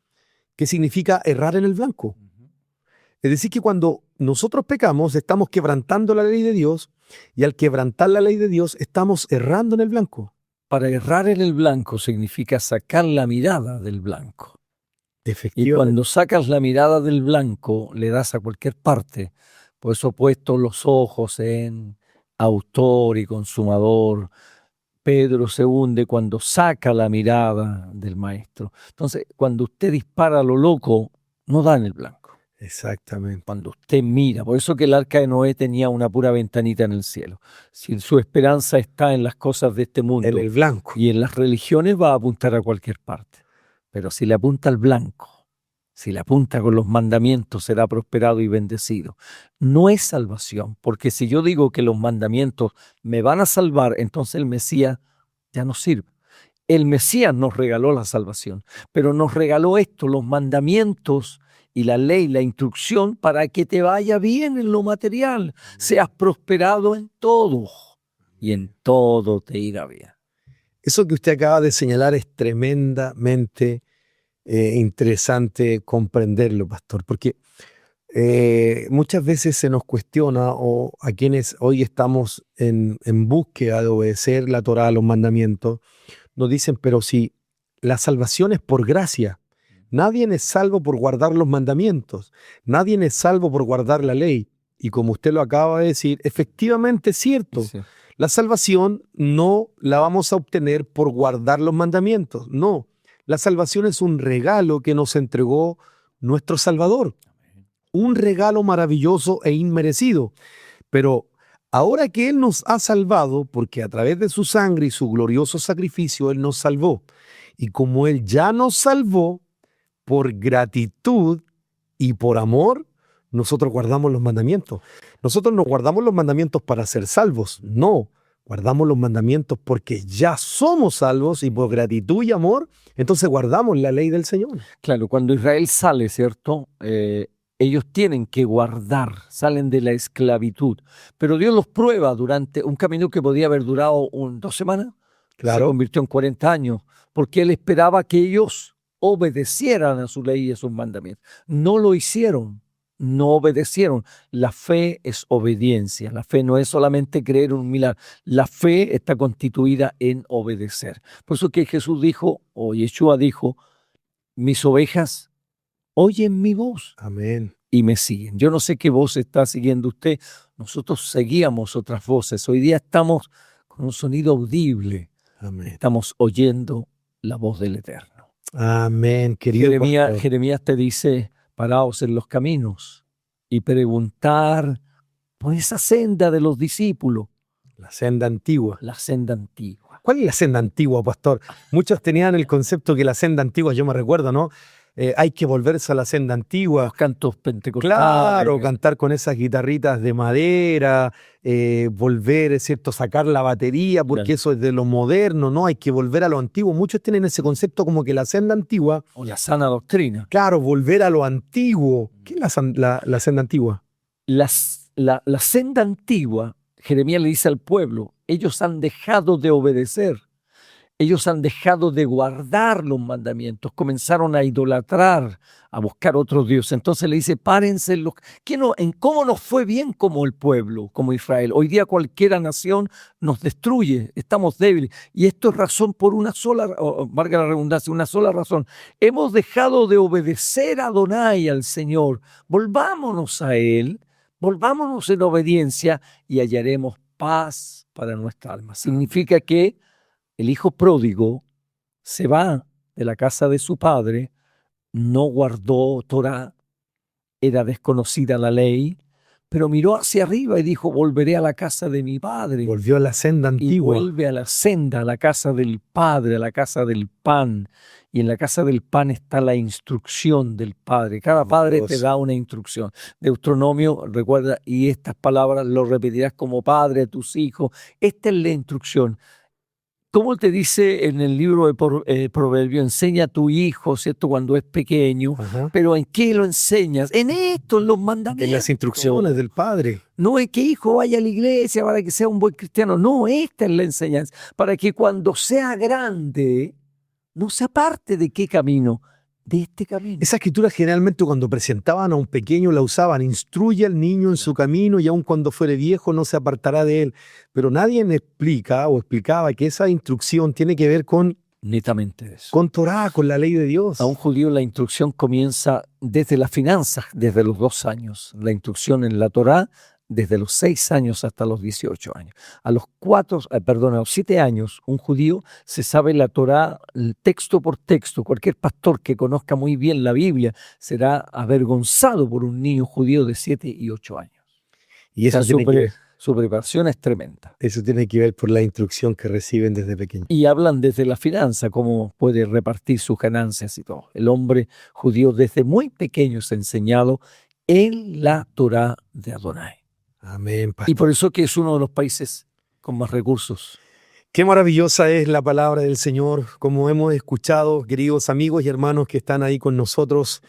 que significa errar en el blanco. Es decir, que cuando nosotros pecamos, estamos quebrantando la ley de Dios, y al quebrantar la ley de Dios, estamos errando en el blanco. Para errar en el blanco significa sacar la mirada del blanco. Y cuando sacas la mirada del blanco, le das a cualquier parte. Por eso he puesto los ojos en autor y consumador. Pedro se hunde cuando saca la mirada del maestro. Entonces, cuando usted dispara a lo loco, no da en el blanco. Exactamente. Cuando usted mira, por eso que el arca de Noé tenía una pura ventanita en el cielo. Si su esperanza está en las cosas de este mundo, en el blanco, y en las religiones, va a apuntar a cualquier parte. Pero si le apunta al blanco, si le apunta con los mandamientos, será prosperado y bendecido. No es salvación, porque si yo digo que los mandamientos me van a salvar, entonces el Mesías ya no sirve. El Mesías nos regaló la salvación, pero nos regaló esto, los mandamientos y la ley, la instrucción, para que te vaya bien en lo material, seas prosperado en todo, y en todo te irá bien. Eso que usted acaba de señalar es tremendamente interesante comprenderlo, pastor, porque muchas veces se nos cuestiona, o a quienes hoy estamos en búsqueda de obedecer la Torá, los mandamientos, nos dicen, pero si la salvación es por gracia, nadie es salvo por guardar los mandamientos, nadie es salvo por guardar la ley. Y como usted lo acaba de decir, efectivamente es cierto. Sí. La salvación no la vamos a obtener por guardar los mandamientos, no. La salvación es un regalo que nos entregó nuestro Salvador. Un regalo maravilloso e inmerecido. Pero ahora que Él nos ha salvado, porque a través de su sangre y su glorioso sacrificio Él nos salvó. Y como Él ya nos salvó, por gratitud y por amor, nosotros guardamos los mandamientos. Nosotros no guardamos los mandamientos para ser salvos, no. Guardamos los mandamientos porque ya somos salvos y por gratitud y amor, entonces guardamos la ley del Señor. Claro, cuando Israel sale, ¿cierto? Ellos tienen que guardar, salen de la esclavitud. Pero Dios los prueba durante un camino que podía haber durado 2 semanas. Claro. Se convirtió en 40 años, porque Él esperaba que ellos obedecieran a su ley y a sus mandamientos. No lo hicieron, no obedecieron. La fe es obediencia. La fe no es solamente creer un milagro. La fe está constituida en obedecer. Por eso que Jesús dijo, o Yeshua dijo, mis ovejas oyen mi voz. Amén. Y me siguen. Yo no sé qué voz está siguiendo usted. Nosotros seguíamos otras voces. Hoy día estamos con un sonido audible. Amén. Estamos oyendo la voz del Eterno. Amén, querido Jeremías te dice, paraos en los caminos y preguntar por esa senda de los discípulos. La senda antigua. La senda antigua. ¿Cuál es la senda antigua, pastor? Muchos tenían el concepto que la senda antigua, yo me recuerdo, ¿no? Hay que volverse a la senda antigua. Los cantos pentecostales. Claro, cantar con esas guitarritas de madera, volver, ¿cierto? Sacar la batería, porque claro, eso es de lo moderno, ¿no? Hay que volver a lo antiguo. Muchos tienen ese concepto como que la senda antigua. O la sana doctrina. Claro, volver a lo antiguo. ¿Qué es la senda antigua? La senda antigua, Jeremías le dice al pueblo, ellos han dejado de obedecer. Ellos han dejado de guardar los mandamientos, comenzaron a idolatrar, a buscar otros dioses. Entonces le dice, párense, ¿en cómo nos fue bien como el pueblo, como Israel? Hoy día cualquiera nación nos destruye, estamos débiles. Y esto es razón por una sola, valga la redundancia, una sola razón. Hemos dejado de obedecer a Adonai, al Señor. Volvámonos a Él, volvámonos en obediencia y hallaremos paz para nuestra alma. Significa que el hijo pródigo se va de la casa de su padre, no guardó Torá, era desconocida la ley, pero miró hacia arriba y dijo, volveré a la casa de mi padre. Volvió a la senda Y antigua. vuelve a la senda, a la casa del padre, a la casa del pan. Y en la casa del pan está la instrucción del padre. Cada padre te da una instrucción. Deuteronomio, recuerda, y estas palabras lo repetirás como padre a tus hijos. Esta es la instrucción. ¿Cómo te dice en el libro de Proverbio? Enseña a tu hijo, ¿cierto? Cuando es pequeño. Ajá. Pero ¿en qué lo enseñas? En esto, en los mandamientos. En las instrucciones del Padre. No es que hijo vaya a la iglesia para que sea un buen cristiano. No, esta es la enseñanza. Para que cuando sea grande, no se aparte de qué camino. De este camino. Esa escritura generalmente cuando presentaban a un pequeño la usaban, instruye al niño en su camino y aun cuando fuere viejo no se apartará de él. Pero nadie explica o explicaba que esa instrucción tiene que ver con netamente eso. Con Torá, con la ley de Dios. A un judío la instrucción comienza desde las finanzas, desde los 2 años. La instrucción en la Torá desde los 6 años hasta los 18 años. A los 7 años, un judío se sabe la Torá texto por texto. Cualquier pastor que conozca muy bien la Biblia será avergonzado por un niño judío de 7 y 8 años. Y eso su preparación es tremenda. Eso tiene que ver por la instrucción que reciben desde pequeños. Y hablan desde la finanza, cómo puede repartir sus ganancias y todo. El hombre judío desde muy pequeño es enseñado en la Torá de Adonai. Amén, pastor. Y por eso que es uno de los países con más recursos. Qué maravillosa es la palabra del Señor, como hemos escuchado, queridos amigos y hermanos que están ahí con nosotros.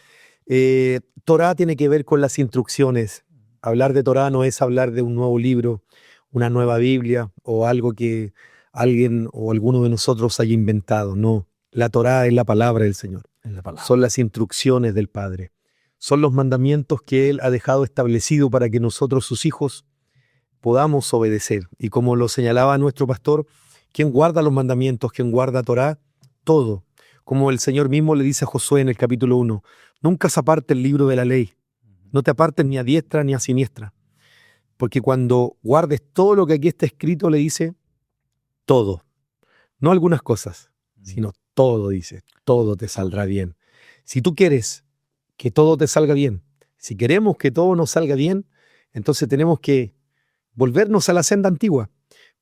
Torá tiene que ver con las instrucciones. Hablar de Torá no es hablar de un nuevo libro, una nueva Biblia o algo que alguien o alguno de nosotros haya inventado. No, la Torá es la palabra del Señor. Son las instrucciones del Padre. Son los mandamientos que Él ha dejado establecido para que nosotros, sus hijos, podamos obedecer. Y como lo señalaba nuestro pastor, ¿quién guarda los mandamientos? ¿Quién guarda Torá? Todo. Como el Señor mismo le dice a Josué en el capítulo 1, nunca se aparte el libro de la ley. No te apartes ni a diestra ni a siniestra. Porque cuando guardes todo lo que aquí está escrito, le dice todo. No algunas cosas, sino todo, dice. Todo te saldrá bien. Si tú quieres que todo te salga bien, si queremos que todo nos salga bien, entonces tenemos que volvernos a la senda antigua.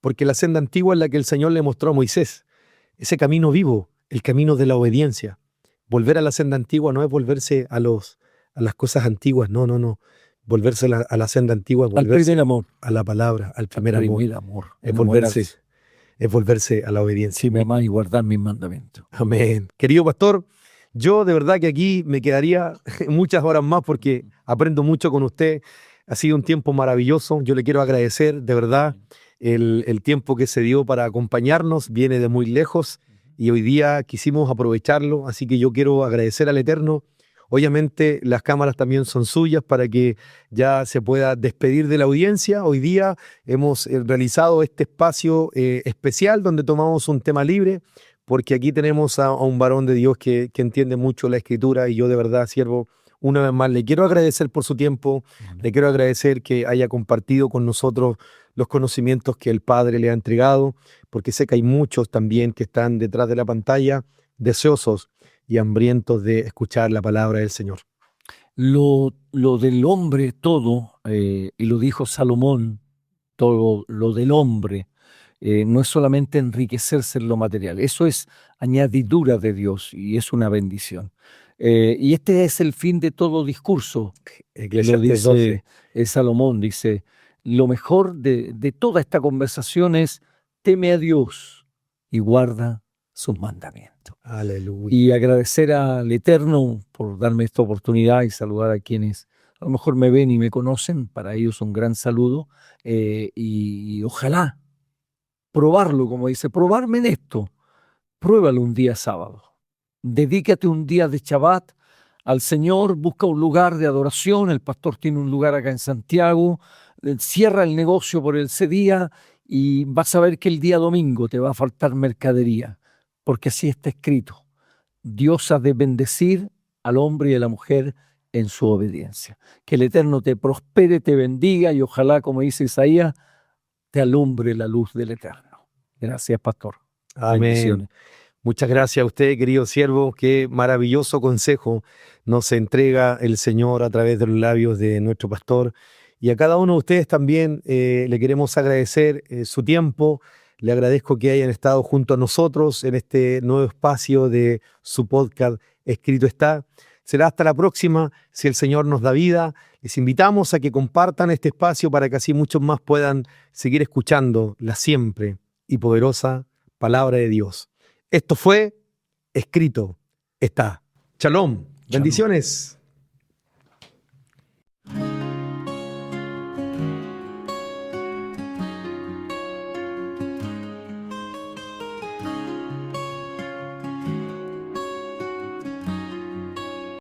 Porque la senda antigua es la que el Señor le mostró a Moisés. Ese camino vivo, el camino de la obediencia. Volver a la senda antigua no es volverse a las cosas antiguas, no. Volverse a la senda antigua, volverse al amor, a la palabra, al primer amor. Es volverse a la obediencia. Si me amas y guardar mis mandamientos. Amén. Querido pastor, yo de verdad que aquí me quedaría muchas horas más porque aprendo mucho con usted. Ha sido un tiempo maravilloso. Yo le quiero agradecer de verdad el tiempo que se dio para acompañarnos. Viene de muy lejos y hoy día quisimos aprovecharlo. Así que yo quiero agradecer al Eterno. Obviamente las cámaras también son suyas para que ya se pueda despedir de la audiencia. Hoy día hemos realizado este espacio especial donde tomamos un tema libre, porque aquí tenemos a un varón de Dios que entiende mucho la Escritura y yo de verdad, siervo, una vez más le quiero agradecer por su tiempo, le quiero agradecer que haya compartido con nosotros los conocimientos que el Padre le ha entregado, porque sé que hay muchos también que están detrás de la pantalla deseosos y hambrientos de escuchar la palabra del Señor. Lo del hombre todo, y lo dijo Salomón, todo lo del hombre, no es solamente enriquecerse en lo material, eso es añadidura de Dios y es una bendición. Y este es el fin de todo discurso. Lo dice Salomón, dice, lo mejor de toda esta conversación es teme a Dios y guarda sus mandamientos. Aleluya. Y agradecer al Eterno por darme esta oportunidad y saludar a quienes a lo mejor me ven y me conocen. Para ellos un gran saludo y ojalá probarlo, como dice, probarme en esto. pruébalo un día sábado. Dedícate un día de Shabbat al Señor, busca un lugar de adoración. El pastor tiene un lugar acá en Santiago. Cierra el negocio por ese día y vas a ver que el día domingo te va a faltar mercadería, porque así está escrito. Dios ha de bendecir al hombre y a la mujer en su obediencia. Que el Eterno te prospere, te bendiga y ojalá, como dice Isaías, te alumbre la luz del Eterno. Gracias, pastor. Amén. Bendiciones. Muchas gracias a usted, querido siervo. Qué maravilloso consejo nos entrega el Señor a través de los labios de nuestro pastor. Y a cada uno de ustedes también le queremos agradecer su tiempo. Le agradezco que hayan estado junto a nosotros en este nuevo espacio de su podcast Escrito Está. Será hasta la próxima, si el Señor nos da vida. Les invitamos a que compartan este espacio para que así muchos más puedan seguir escuchando la siempre y poderosa palabra de Dios. Esto fue Escrito Está. Shalom. Bendiciones.